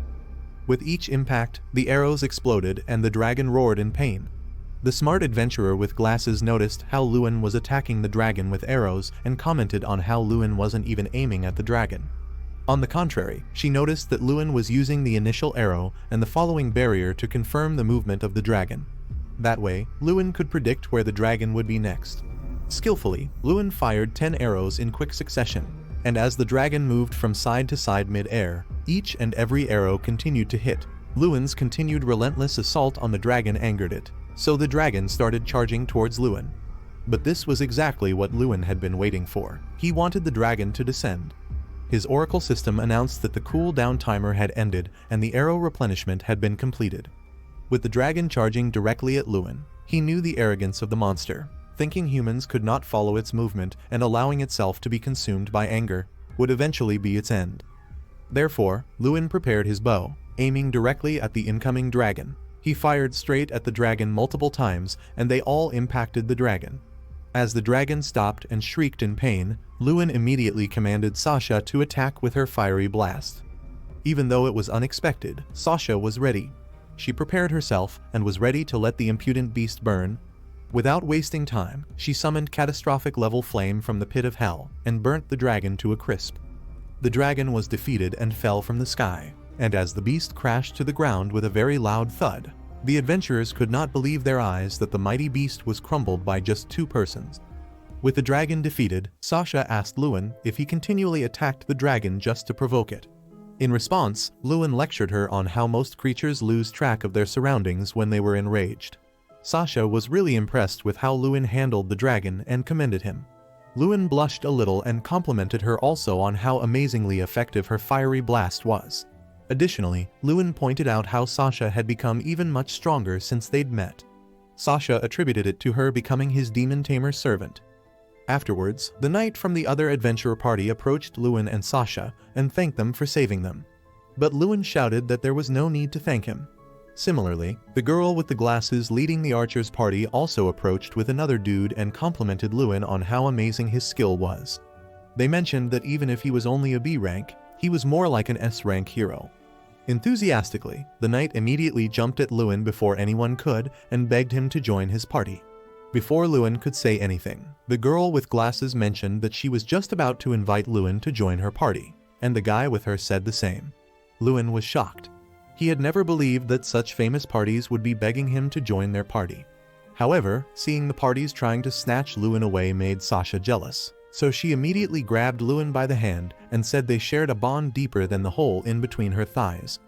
With each impact, the arrows exploded and the dragon roared in pain. The smart adventurer with glasses noticed how Luen was attacking the dragon with arrows and commented on how Luen wasn't even aiming at the dragon. On the contrary, she noticed that Luen was using the initial arrow and the following barrier to confirm the movement of the dragon. That way, Luen could predict where the dragon would be next. Skillfully, Luen fired 10 arrows in quick succession, and as the dragon moved from side to side mid-air, each and every arrow continued to hit. Luen's continued relentless assault on the dragon angered it, so the dragon started charging towards Luen. But this was exactly what Luen had been waiting for. He wanted the dragon to descend. His oracle system announced that the cooldown timer had ended and the arrow replenishment had been completed. With the dragon charging directly at Luen, he knew the arrogance of the monster. Thinking humans could not follow its movement and allowing itself to be consumed by anger would eventually be its end. Therefore, Luen prepared his bow, aiming directly at the incoming dragon. He fired straight at the dragon multiple times and they all impacted the dragon. As the dragon stopped and shrieked in pain, Luen immediately commanded Sasha to attack with her fiery blast. Even though it was unexpected, Sasha was ready. She prepared herself and was ready to let the impudent beast burn. Without wasting time, she summoned catastrophic level flame from the pit of hell and burnt the dragon to a crisp. The dragon was defeated and fell from the sky, and as the beast crashed to the ground with a very loud thud, The adventurers could not believe their eyes that the mighty beast was crumbled by just 2 persons. With the dragon defeated, Sasha asked Luen if he continually attacked the dragon just to provoke it. In response, Luen lectured her on how most creatures lose track of their surroundings when they were enraged. Sasha was really impressed with how Luen handled the dragon and commended him. Luen blushed a little and complimented her also on how amazingly effective her fiery blast was. Additionally, Luen pointed out how Sasha had become even much stronger since they'd met. Sasha attributed it to her becoming his demon tamer servant. Afterwards, the knight from the other adventurer party approached Luen and Sasha and thanked them for saving them. But Luen shouted that there was no need to thank him. Similarly, the girl with the glasses leading the archers party also approached with another dude and complimented Luen on how amazing his skill was. They mentioned that even if he was only a B rank, he was more like an S rank hero. Enthusiastically, the knight immediately jumped at Luen before anyone could and begged him to join his party. Before Luen could say anything, the girl with glasses mentioned that she was just about to invite Luen to join her party, and the guy with her said the same. Luen was shocked. He had never believed that such famous parties would be begging him to join their party. However, seeing the parties trying to snatch Luen away made Sasha jealous, so she immediately grabbed Luen by the hand and said they shared a bond deeper than the hole in between her thighs.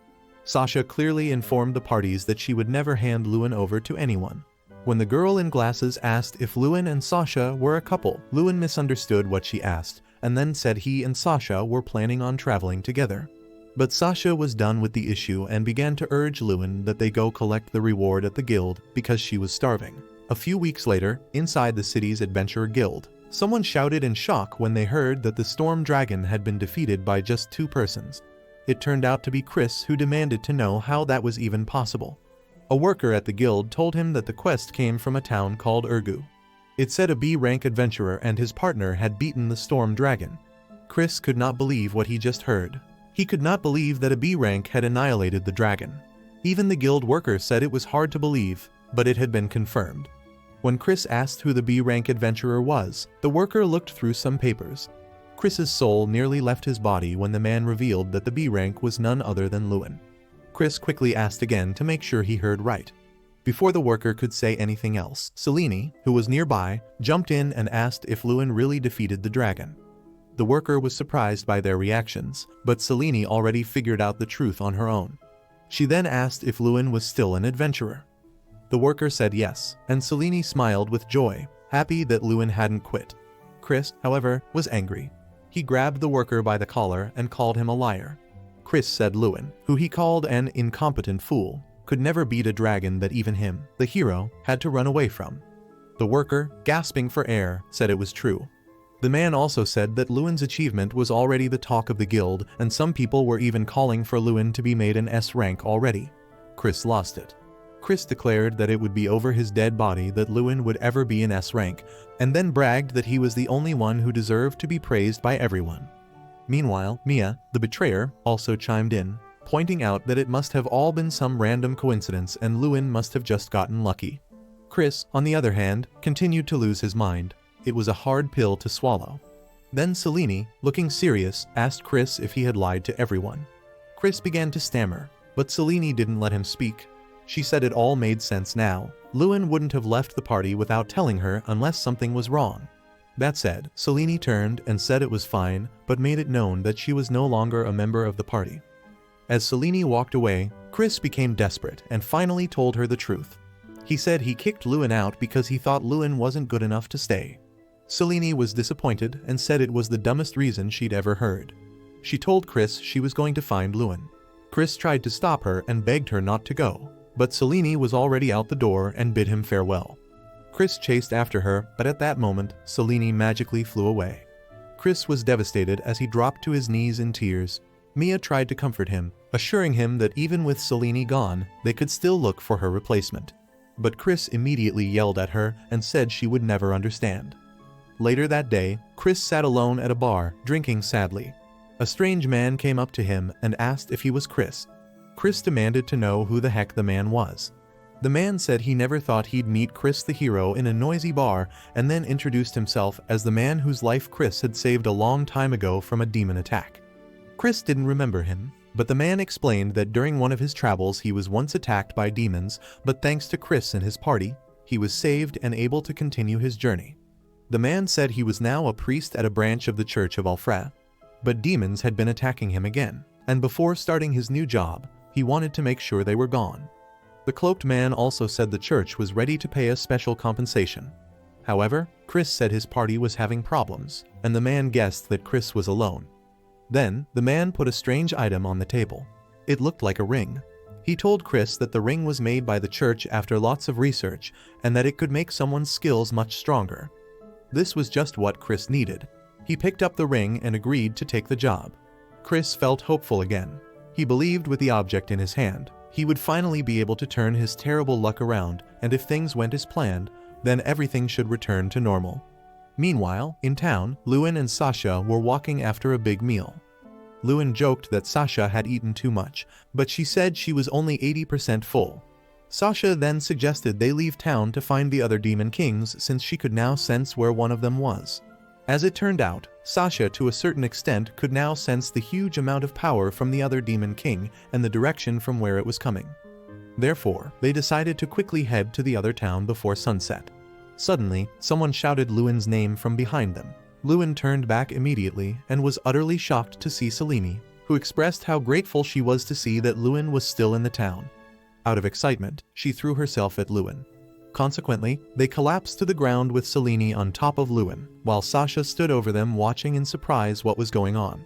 Sasha clearly informed the parties that she would never hand Luen over to anyone. When the girl in glasses asked if Luen and Sasha were a couple, Luen misunderstood what she asked and then said he and Sasha were planning on traveling together. But Sasha was done with the issue and began to urge Luen that they go collect the reward at the guild because she was starving. A few weeks later, inside the city's adventurer guild, someone shouted in shock when they heard that the storm dragon had been defeated by just 2 persons. It turned out to be Chris, who demanded to know how that was even possible. A worker at the guild told him that the quest came from a town called Urgu. It said a B-rank adventurer and his partner had beaten the storm dragon. Chris could not believe what he just heard. He could not believe that a B-rank had annihilated the dragon. Even the guild worker said it was hard to believe, but it had been confirmed. When Chris asked who the B-rank adventurer was, the worker looked through some papers. Chris's soul nearly left his body when the man revealed that the B-rank was none other than Luen. Chris quickly asked again to make sure he heard right. Before the worker could say anything else, Seleni, who was nearby, jumped in and asked if Luen really defeated the dragon. The worker was surprised by their reactions, but Seleni already figured out the truth on her own. She then asked if Luen was still an adventurer. The worker said yes, and Seleni smiled with joy, happy that Luen hadn't quit. Chris, however, was angry. He grabbed the worker by the collar and called him a liar. Chris said Luen, who he called an incompetent fool, could never beat a dragon that even him, the hero, had to run away from. The worker, gasping for air, said it was true. The man also said that Luen's achievement was already the talk of the guild, and some people were even calling for Luen to be made an S rank already. Chris lost it. Chris declared that it would be over his dead body that Luen would ever be an S rank, and then bragged that he was the only one who deserved to be praised by everyone. Meanwhile, Mia, the betrayer, also chimed in, pointing out that it must have all been some random coincidence and Luen must have just gotten lucky. Chris, on the other hand, continued to lose his mind. It was a hard pill to swallow. Then Seleni, looking serious, asked Chris if he had lied to everyone. Chris began to stammer, but Seleni didn't let him speak. She said it all made sense now. Luen wouldn't have left the party without telling her unless something was wrong. That said, Seleni turned and said it was fine, but made it known that she was no longer a member of the party. As Seleni walked away, Chris became desperate and finally told her the truth. He said he kicked Luen out because he thought Luen wasn't good enough to stay. Seleni was disappointed and said it was the dumbest reason she'd ever heard. She told Chris she was going to find Luen. Chris tried to stop her and begged her not to go, but Seleni was already out the door and bid him farewell. Chris chased after her, but at that moment, Seleni magically flew away. Chris was devastated as he dropped to his knees in tears. Mia tried to comfort him, assuring him that even with Seleni gone, they could still look for her replacement. But Chris immediately yelled at her and said she would never understand. Later that day, Chris sat alone at a bar, drinking sadly. A strange man came up to him and asked if he was Chris. Chris demanded to know who the heck the man was. The man said he never thought he'd meet Chris the hero in a noisy bar and then introduced himself as the man whose life Chris had saved a long time ago from a demon attack. Chris didn't remember him, But the man explained that during one of his travels he was once attacked by demons, but thanks to Chris and his party, he was saved and able to continue his journey. The man said he was now a priest at a branch of the Church of Alfred, but demons had been attacking him again, and before starting his new job, he wanted to make sure they were gone. The cloaked man also said the church was ready to pay a special compensation. However, Chris said his party was having problems, and the man guessed that Chris was alone. Then, the man put a strange item on the table. It looked like a ring. He told Chris that the ring was made by the church after lots of research, and that it could make someone's skills much stronger. This was just what Chris needed. He picked up the ring and agreed to take the job. Chris felt hopeful again. He believed with the object in his hand, he would finally be able to turn his terrible luck around, and if things went as planned, then everything should return to normal. Meanwhile, in town, Luen and Sasha were walking after a big meal. Luen joked that Sasha had eaten too much, but she said she was only 80% full. Sasha then suggested they leave town to find the other demon kings since she could now sense where one of them was. As it turned out, Sasha to a certain extent could now sense the huge amount of power from the other demon king and the direction from where it was coming. Therefore, they decided to quickly head to the other town before sunset. Suddenly, someone shouted Luen's name from behind them. Luen turned back immediately and was utterly shocked to see Seleni, who expressed how grateful she was to see that Luen was still in the town. Out of excitement, she threw herself at Luen. Consequently, they collapsed to the ground with Seleni on top of Luen, while Sasha stood over them watching in surprise what was going on.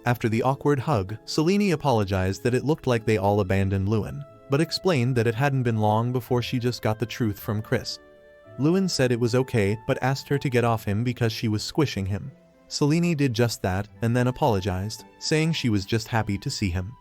After the awkward hug, Seleni apologized that it looked like they all abandoned Luen, but explained that it hadn't been long before she just got the truth from Chris. Luen said it was okay but asked her to get off him because she was squishing him. Seleni did just that and then apologized, saying she was just happy to see him.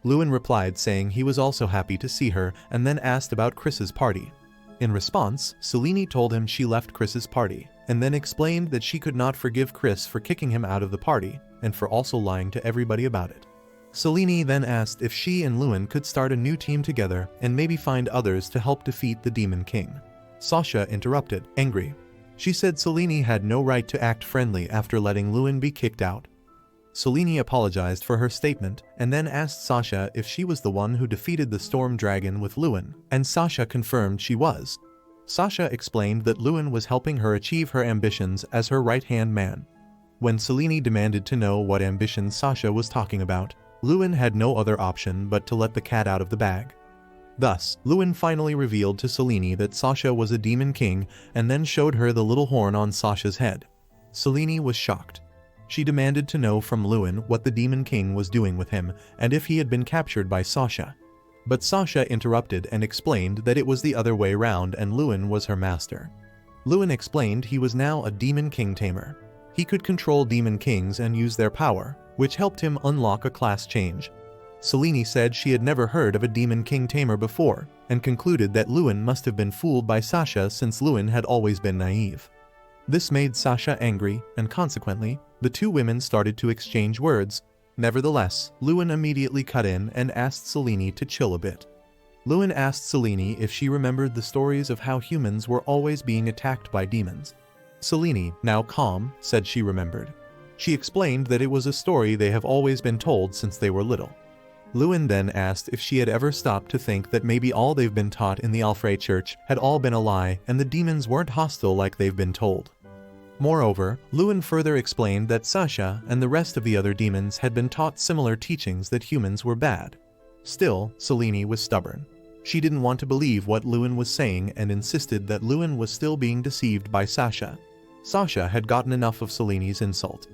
Luen replied saying he was also happy to see her and then asked about Chris's party. In response, Seleni told him she left Chris's party, and then explained that she could not forgive Chris for kicking him out of the party, and for also lying to everybody about it. Seleni then asked if she and Luen could start a new team together and maybe find others to help defeat the Demon King. Sasha interrupted, angry. She said Seleni had no right to act friendly after letting Luen be kicked out. Seleni apologized for her statement and then asked Sasha if she was the one who defeated the Storm Dragon with Luen, and Sasha confirmed she was. Sasha explained that Luen was helping her achieve her ambitions as her right-hand man. When Seleni demanded to know what ambitions Sasha was talking about, Luen had no other option but to let the cat out of the bag. Thus, Luen finally revealed to Seleni that Sasha was a demon king and then showed her the little horn on Sasha's head. Seleni was shocked. She demanded to know from Luen what the Demon King was doing with him and if he had been captured by Sasha. But Sasha interrupted and explained that it was the other way round and Luen was her master. Luen explained he was now a Demon King tamer. He could control Demon Kings and use their power, which helped him unlock a class change. Seleni said she had never heard of a Demon King tamer before, and concluded that Luen must have been fooled by Sasha since Luen had always been naive. This made Sasha angry, and consequently, the two women started to exchange words. Nevertheless, Luen immediately cut in and asked Seleni to chill a bit. Luen asked Seleni if she remembered the stories of how humans were always being attacked by demons. Seleni, now calm, said she remembered. She explained that it was a story they have always been told since they were little. Luen then asked if she had ever stopped to think that maybe all they've been taught in the Alfred Church had all been a lie and the demons weren't hostile like they've been told. Moreover, Luen further explained that Sasha and the rest of the other demons had been taught similar teachings that humans were bad. Still, Seleni was stubborn. She didn't want to believe what Luen was saying and insisted that Luen was still being deceived by Sasha. Sasha had gotten enough of Seleni's insult.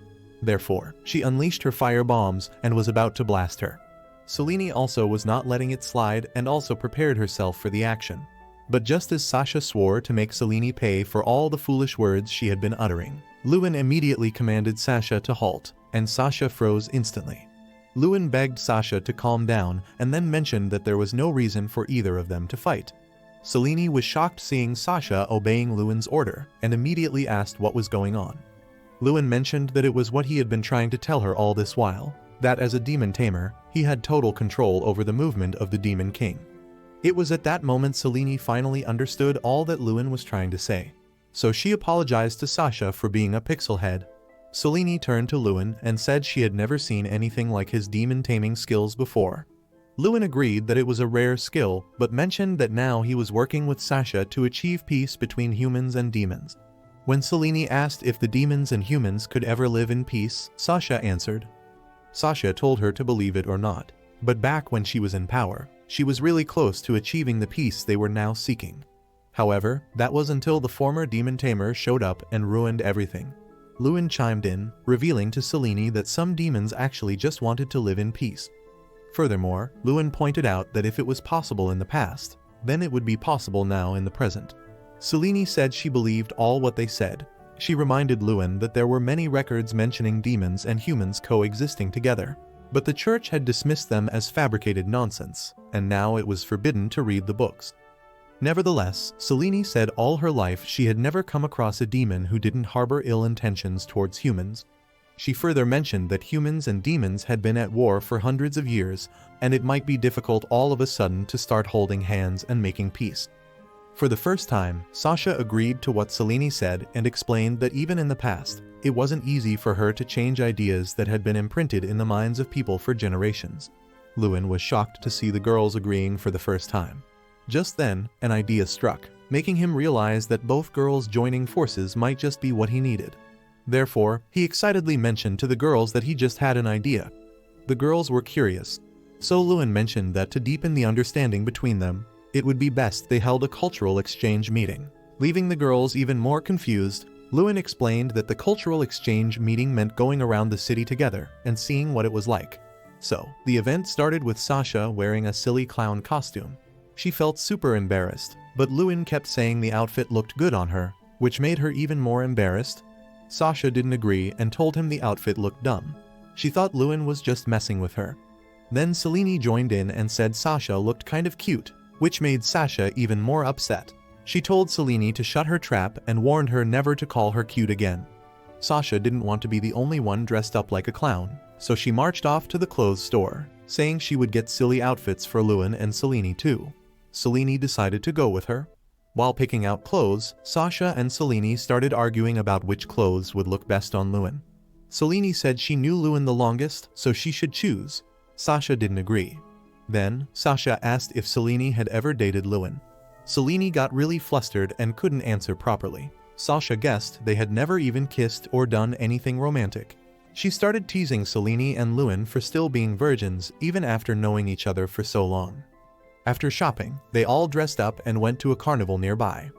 Therefore, she unleashed her fire bombs and was about to blast her. Seleni also was not letting it slide and also prepared herself for the action. But just as Sasha swore to make Seleni pay for all the foolish words she had been uttering, Luen immediately commanded Sasha to halt, and Sasha froze instantly. Luen begged Sasha to calm down and then mentioned that there was no reason for either of them to fight. Seleni was shocked seeing Sasha obeying Luen's order and immediately asked what was going on. Luen mentioned that it was what he had been trying to tell her all this while, that as a demon tamer, he had total control over the movement of the Demon King. It was at that moment Seleni finally understood all that Luen was trying to say. So she apologized to Sasha for being a pixel head. Seleni turned to Luen and said she had never seen anything like his demon taming skills before. Luen agreed that it was a rare skill, but mentioned that now he was working with Sasha to achieve peace between humans and demons. When Seleni asked if the demons and humans could ever live in peace, Sasha answered. Sasha told her to believe it or not, but back when she was in power, she was really close to achieving the peace they were now seeking. However, that was until the former demon tamer showed up and ruined everything. Luen chimed in, revealing to Seleni that some demons actually just wanted to live in peace. Furthermore, Luen pointed out that if it was possible in the past, then it would be possible now in the present. Seleni said she believed all what they said. She reminded Luen that there were many records mentioning demons and humans coexisting together, but the church had dismissed them as fabricated nonsense, and now it was forbidden to read the books. Nevertheless, Seleni said all her life she had never come across a demon who didn't harbor ill intentions towards humans. She further mentioned that humans and demons had been at war for hundreds of years, and it might be difficult all of a sudden to start holding hands and making peace. For the first time, Sasha agreed to what Seleni said and explained that even in the past, it wasn't easy for her to change ideas that had been imprinted in the minds of people for generations. Luen was shocked to see the girls agreeing for the first time. Just then, an idea struck, making him realize that both girls joining forces might just be what he needed. Therefore, he excitedly mentioned to the girls that he just had an idea. The girls were curious, so Luen mentioned that to deepen the understanding between them, it would be best they held a cultural exchange meeting. Leaving the girls even more confused, Luen explained that the cultural exchange meeting meant going around the city together and seeing what it was like. So, the event started with Sasha wearing a silly clown costume. She felt super embarrassed, but Luen kept saying the outfit looked good on her, which made her even more embarrassed. Sasha didn't agree and told him the outfit looked dumb. She thought Luen was just messing with her. Then Seleni joined in and said Sasha looked kind of cute, which made Sasha even more upset. She told Seleni to shut her trap and warned her never to call her cute again. Sasha didn't want to be the only one dressed up like a clown, so she marched off to the clothes store, saying she would get silly outfits for Luen and Seleni too. Seleni decided to go with her. While picking out clothes, Sasha and Seleni started arguing about which clothes would look best on Luen. Seleni said she knew Luen the longest, so she should choose. Sasha didn't agree. Then, Sasha asked if Seleni had ever dated Luen. Seleni got really flustered and couldn't answer properly. Sasha guessed they had never even kissed or done anything romantic. She started teasing Seleni and Luen for still being virgins even after knowing each other for so long. After shopping, they all dressed up and went to a carnival nearby.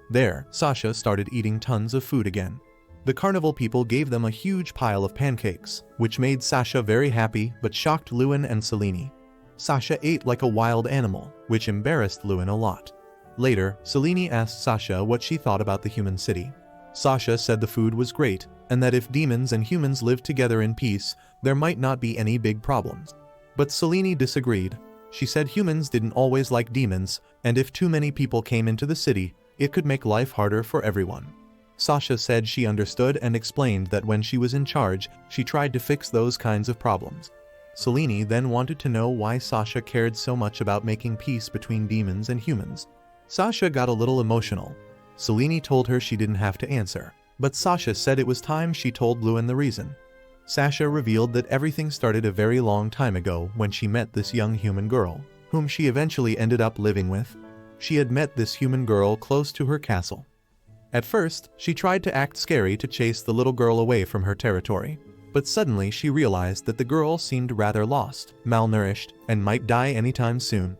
There, Sasha started eating tons of food again. The carnival people gave them a huge pile of pancakes, which made Sasha very happy but shocked Luen and Seleni. Sasha ate like a wild animal, which embarrassed Luen a lot. Later, Seleni asked Sasha what she thought about the human city. Sasha said the food was great, and that if demons and humans lived together in peace, there might not be any big problems. But Seleni disagreed. She said humans didn't always like demons, and if too many people came into the city, it could make life harder for everyone. Sasha said she understood and explained that when she was in charge, she tried to fix those kinds of problems. Seleni then wanted to know why Sasha cared so much about making peace between demons and humans. Sasha got a little emotional. Seleni told her she didn't have to answer, but Sasha said it was time she told Luen the reason. Sasha revealed that everything started a very long time ago when she met this young human girl, whom she eventually ended up living with. She had met this human girl close to her castle. At first, she tried to act scary to chase the little girl away from her territory, but suddenly she realized that the girl seemed rather lost, malnourished, and might die anytime soon.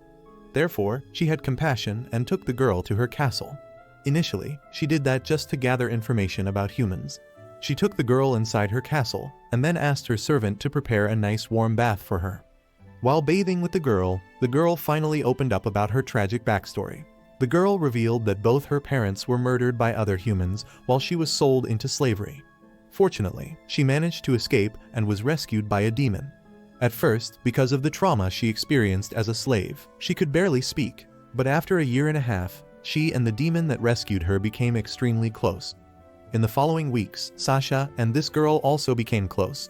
Therefore, she had compassion and took the girl to her castle. Initially, she did that just to gather information about humans. She took the girl inside her castle, and then asked her servant to prepare a nice warm bath for her. While bathing with the girl finally opened up about her tragic backstory. The girl revealed that both her parents were murdered by other humans while she was sold into slavery. Fortunately, she managed to escape and was rescued by a demon. At first, because of the trauma she experienced as a slave, she could barely speak, but after a year and a half, she and the demon that rescued her became extremely close. In the following weeks, Sasha and this girl also became close.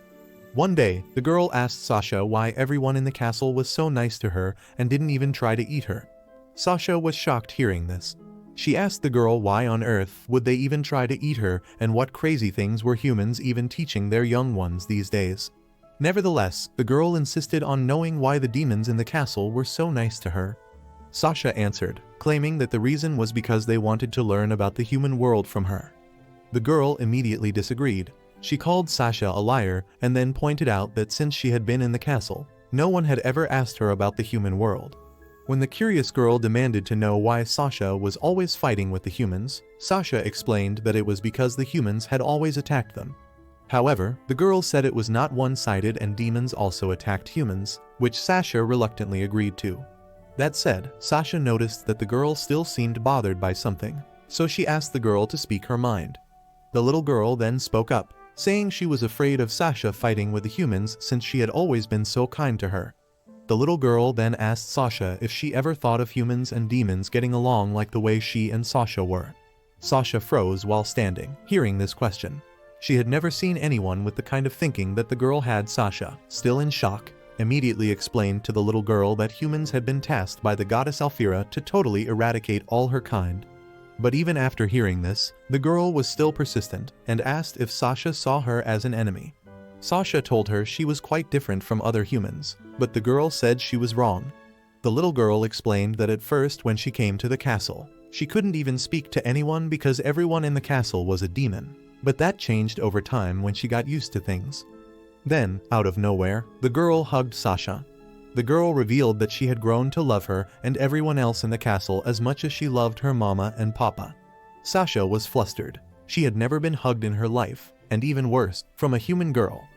One day, the girl asked Sasha why everyone in the castle was so nice to her and didn't even try to eat her. Sasha was shocked hearing this. She asked the girl why on earth would they even try to eat her and what crazy things were humans even teaching their young ones these days. Nevertheless, the girl insisted on knowing why the demons in the castle were so nice to her. Sasha answered, claiming that the reason was because they wanted to learn about the human world from her. The girl immediately disagreed. She called Sasha a liar and then pointed out that since she had been in the castle, no one had ever asked her about the human world. When the curious girl demanded to know why Sasha was always fighting with the humans, Sasha explained that it was because the humans had always attacked them. However, the girl said it was not one-sided and demons also attacked humans, which Sasha reluctantly agreed to. That said, Sasha noticed that the girl still seemed bothered by something, so she asked the girl to speak her mind. The little girl then spoke up, saying she was afraid of Sasha fighting with the humans since she had always been so kind to her. The little girl then asked Sasha if she ever thought of humans and demons getting along like the way she and Sasha were. Sasha froze while standing, hearing this question. She had never seen anyone with the kind of thinking that the girl had. Sasha, still in shock, immediately explained to the little girl that humans had been tasked by the goddess Alfira to totally eradicate all her kind. But even after hearing this, the girl was still persistent and asked if Sasha saw her as an enemy. Sasha told her she was quite different from other humans, but the girl said she was wrong. The little girl explained that at first when she came to the castle, she couldn't even speak to anyone because everyone in the castle was a demon, but that changed over time when she got used to things. Then, out of nowhere, the girl hugged Sasha. The girl revealed that she had grown to love her and everyone else in the castle as much as she loved her mama and papa. Sasha was flustered. She had never been hugged in her life, and even worse, from a human girl.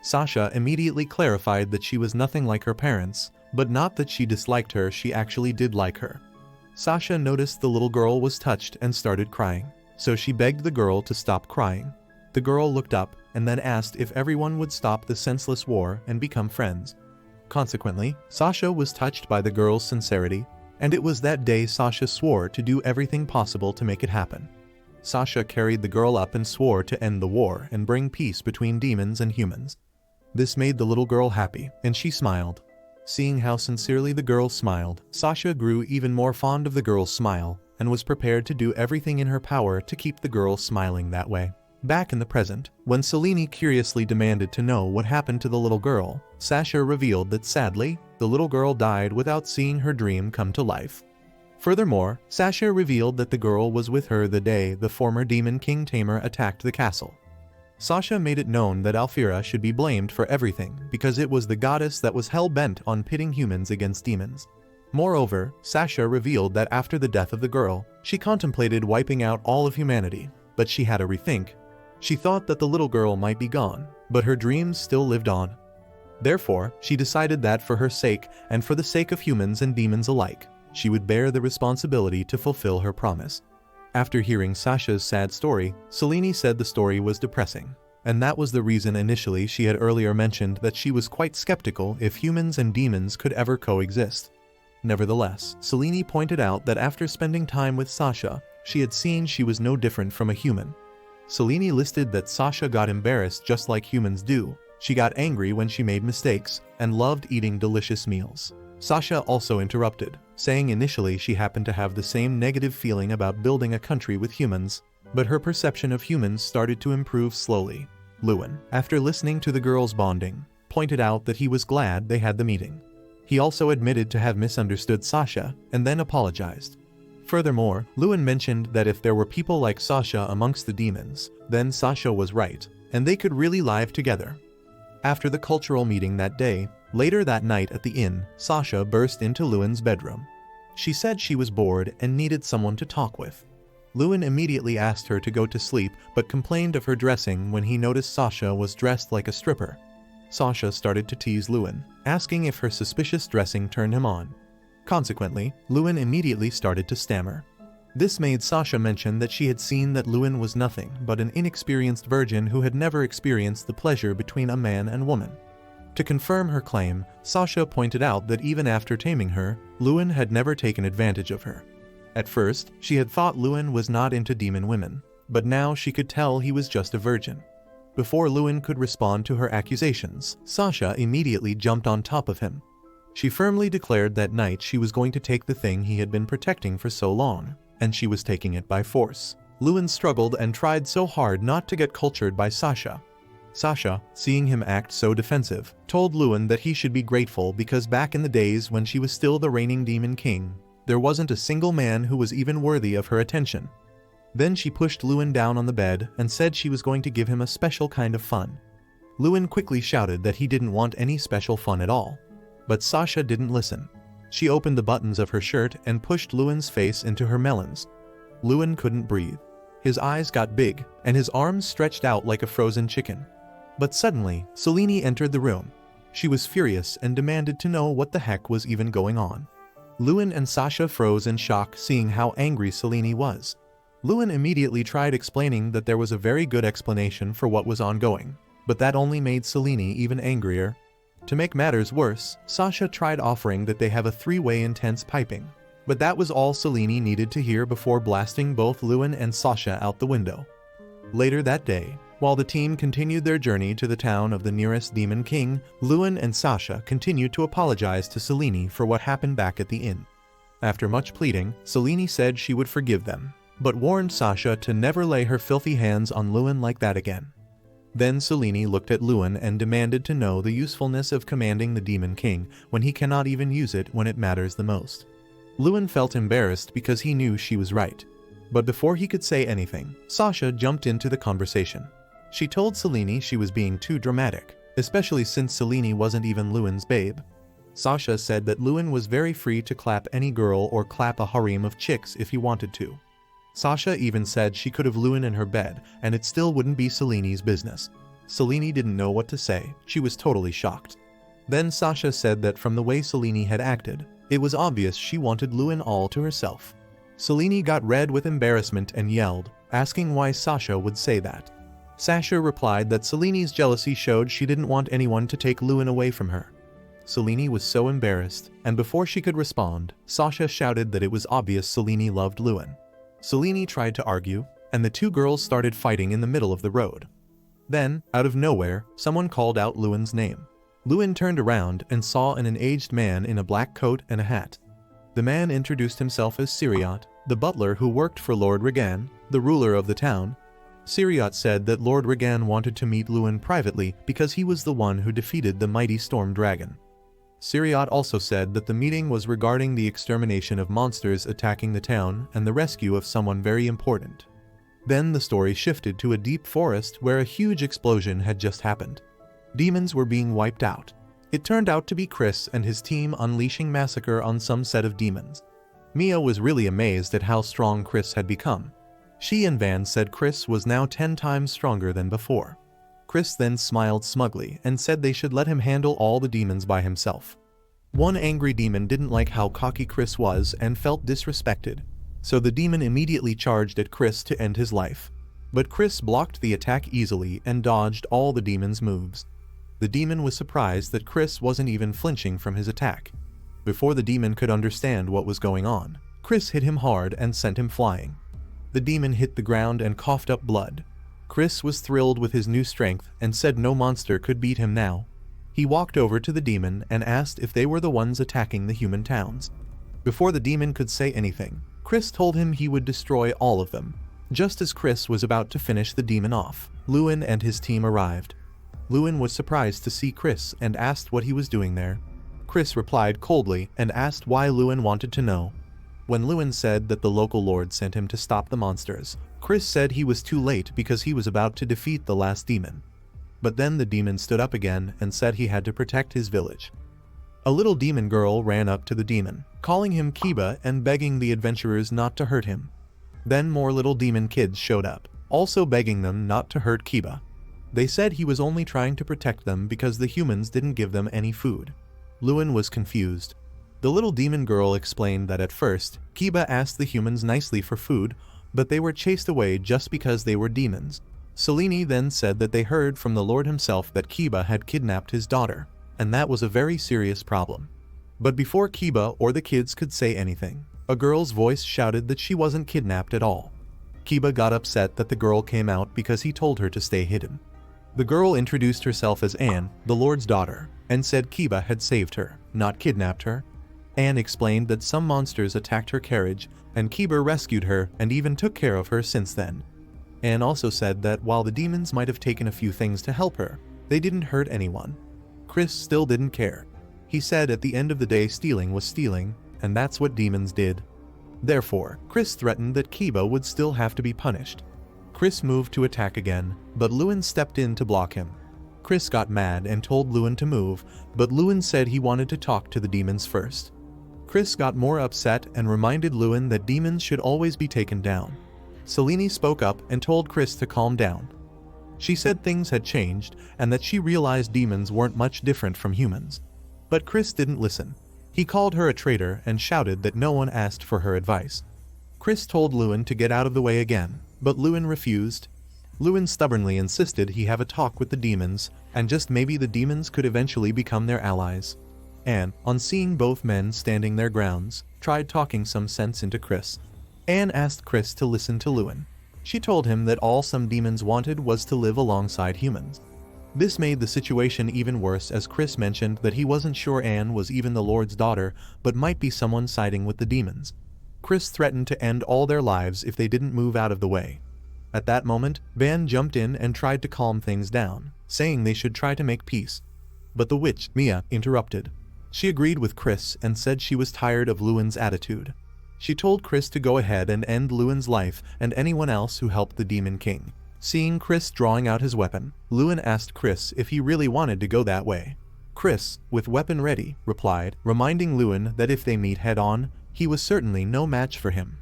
Sasha immediately clarified that she was nothing like her parents, but not that she disliked her, she actually did like her. Sasha noticed the little girl was touched and started crying, so she begged the girl to stop crying. The girl looked up and then asked if everyone would stop the senseless war and become friends. Consequently, Sasha was touched by the girl's sincerity, and it was that day Sasha swore to do everything possible to make it happen. Sasha carried the girl up and swore to end the war and bring peace between demons and humans. This made the little girl happy, and she smiled. Seeing how sincerely the girl smiled, Sasha grew even more fond of the girl's smile, and was prepared to do everything in her power to keep the girl smiling that way. Back in the present, when Seleni curiously demanded to know what happened to the little girl, Sasha revealed that sadly, the little girl died without seeing her dream come to life. Furthermore, Sasha revealed that the girl was with her the day the former demon king Tame attacked the castle. Sasha made it known that Alfira should be blamed for everything because it was the goddess that was hell-bent on pitting humans against demons. Moreover, Sasha revealed that after the death of the girl, she contemplated wiping out all of humanity, but she had a rethink. She thought that the little girl might be gone, but her dreams still lived on. Therefore, she decided that for her sake and for the sake of humans and demons alike, she would bear the responsibility to fulfill her promise. After hearing Sasha's sad story, Seleni said the story was depressing, and that was the reason initially she had earlier mentioned that she was quite skeptical if humans and demons could ever coexist. Nevertheless, Seleni pointed out that after spending time with Sasha, she had seen she was no different from a human. Seleni listed that Sasha got embarrassed just like humans do. She got angry when she made mistakes, and loved eating delicious meals. Sasha also interrupted, saying initially she happened to have the same negative feeling about building a country with humans, but her perception of humans started to improve slowly. Luen, after listening to the girls' bonding, pointed out that he was glad they had the meeting. He also admitted to have misunderstood Sasha, and then apologized. Furthermore, Luen mentioned that if there were people like Sasha amongst the demons, then Sasha was right, and they could really live together. After the cultural meeting that day, later that night at the inn, Sasha burst into Luen's bedroom. She said she was bored and needed someone to talk with. Luen immediately asked her to go to sleep but complained of her dressing when he noticed Sasha was dressed like a stripper. Sasha started to tease Luen, asking if her suspicious dressing turned him on. Consequently, Luen immediately started to stammer. This made Sasha mention that she had seen that Luen was nothing but an inexperienced virgin who had never experienced the pleasure between a man and woman. To confirm her claim, Sasha pointed out that even after taming her, Luen had never taken advantage of her. At first, she had thought Luen was not into demon women, but now she could tell he was just a virgin. Before Luen could respond to her accusations, Sasha immediately jumped on top of him. She firmly declared that night she was going to take the thing he had been protecting for so long, and she was taking it by force. Luen struggled and tried so hard not to get cultured by Sasha. Sasha, seeing him act so defensive, told Luen that he should be grateful because back in the days when she was still the reigning demon king, there wasn't a single man who was even worthy of her attention. Then she pushed Luen down on the bed and said she was going to give him a special kind of fun. Luen quickly shouted that he didn't want any special fun at all. But Sasha didn't listen. She opened the buttons of her shirt and pushed Luen's face into her melons. Luen couldn't breathe. His eyes got big, and his arms stretched out like a frozen chicken. But suddenly, Seleni entered the room. She was furious and demanded to know what the heck was even going on. Luen and Sasha froze in shock seeing how angry Seleni was. Luen immediately tried explaining that there was a very good explanation for what was ongoing, but that only made Seleni even angrier. To make matters worse, Sasha tried offering that they have a three-way intense piping, but that was all Seleni needed to hear before blasting both Luen and Sasha out the window. Later that day, while the team continued their journey to the town of the nearest demon king, Luen and Sasha continued to apologize to Seleni for what happened back at the inn. After much pleading, Seleni said she would forgive them, but warned Sasha to never lay her filthy hands on Luen like that again. Then Seleni looked at Luen and demanded to know the usefulness of commanding the Demon King when he cannot even use it when it matters the most. Luen felt embarrassed because he knew she was right. But before he could say anything, Sasha jumped into the conversation. She told Seleni she was being too dramatic, especially since Seleni wasn't even Luen's babe. Sasha said that Luen was very free to clap any girl or clap a harem of chicks if he wanted to. Sasha even said she could have Luen in her bed and it still wouldn't be Seleni's business. Seleni didn't know what to say, she was totally shocked. Then Sasha said that from the way Seleni had acted, it was obvious she wanted Luen all to herself. Seleni got red with embarrassment and yelled, asking why Sasha would say that. Sasha replied that Seleni's jealousy showed she didn't want anyone to take Luen away from her. Seleni was so embarrassed, and before she could respond, Sasha shouted that it was obvious Seleni loved Luen. Seleni tried to argue, and the two girls started fighting in the middle of the road. Then, out of nowhere, someone called out Luen's name. Luen turned around and saw an aged man in a black coat and a hat. The man introduced himself as Siriot, the butler who worked for Lord Regan, the ruler of the town. Siriot said that Lord Regan wanted to meet Luen privately because he was the one who defeated the mighty storm dragon. Siriot also said that the meeting was regarding the extermination of monsters attacking the town and the rescue of someone very important. Then the story shifted to a deep forest where a huge explosion had just happened. Demons were being wiped out. It turned out to be Chris and his team unleashing massacre on some set of demons. Mia was really amazed at how strong Chris had become. She and Van said Chris was now 10 times stronger than before. Chris then smiled smugly and said they should let him handle all the demons by himself. One angry demon didn't like how cocky Chris was and felt disrespected, so the demon immediately charged at Chris to end his life. But Chris blocked the attack easily and dodged all the demon's moves. The demon was surprised that Chris wasn't even flinching from his attack. Before the demon could understand what was going on, Chris hit him hard and sent him flying. The demon hit the ground and coughed up blood. Chris was thrilled with his new strength and said no monster could beat him now. He walked over to the demon and asked if they were the ones attacking the human towns. Before the demon could say anything, Chris told him he would destroy all of them. Just as Chris was about to finish the demon off, Luen and his team arrived. Luen was surprised to see Chris and asked what he was doing there. Chris replied coldly and asked why Luen wanted to know. When Luen said that the local lord sent him to stop the monsters, Chris said he was too late because he was about to defeat the last demon. But then the demon stood up again and said he had to protect his village. A little demon girl ran up to the demon, calling him Kiba and begging the adventurers not to hurt him. Then more little demon kids showed up, also begging them not to hurt Kiba. They said he was only trying to protect them because the humans didn't give them any food. Luen was confused. The little demon girl explained that at first, Kiba asked the humans nicely for food, but they were chased away just because they were demons. Seleni then said that they heard from the Lord himself that Kiba had kidnapped his daughter, and that was a very serious problem. But before Kiba or the kids could say anything, a girl's voice shouted that she wasn't kidnapped at all. Kiba got upset that the girl came out because he told her to stay hidden. The girl introduced herself as Anne, the Lord's daughter, and said Kiba had saved her, not kidnapped her. Anne explained that some monsters attacked her carriage, and Kiba rescued her and even took care of her since then. Anne also said that while the demons might have taken a few things to help her, they didn't hurt anyone. Chris still didn't care. He said at the end of the day stealing was stealing, and that's what demons did. Therefore, Chris threatened that Kiba would still have to be punished. Chris moved to attack again, but Luen stepped in to block him. Chris got mad and told Luen to move, but Luen said he wanted to talk to the demons first. Chris got more upset and reminded Luen that demons should always be taken down. Seleni spoke up and told Chris to calm down. She said things had changed and that she realized demons weren't much different from humans. But Chris didn't listen. He called her a traitor and shouted that no one asked for her advice. Chris told Luen to get out of the way again, but Luen refused. Luen stubbornly insisted he have a talk with the demons, and just maybe the demons could eventually become their allies. Anne, on seeing both men standing their grounds, tried talking some sense into Chris. Anne asked Chris to listen to Luen. She told him that all some demons wanted was to live alongside humans. This made the situation even worse as Chris mentioned that he wasn't sure Anne was even the Lord's daughter, but might be someone siding with the demons. Chris threatened to end all their lives if they didn't move out of the way. At that moment, Van jumped in and tried to calm things down, saying they should try to make peace. But the witch, Mia, interrupted. She agreed with Chris and said she was tired of Luen's attitude. She told Chris to go ahead and end Luen's life and anyone else who helped the Demon King. Seeing Chris drawing out his weapon, Luen asked Chris if he really wanted to go that way. Chris, with weapon ready, replied, reminding Luen that if they meet head-on, he was certainly no match for him.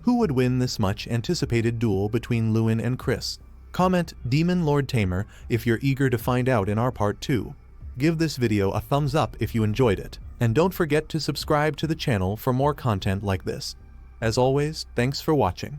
Who would win this much anticipated duel between Luen and Chris? Comment Demon Lord Tamer if you're eager to find out in our part 2. Give this video a thumbs up if you enjoyed it, and don't forget to subscribe to the channel for more content like this. As always, thanks for watching.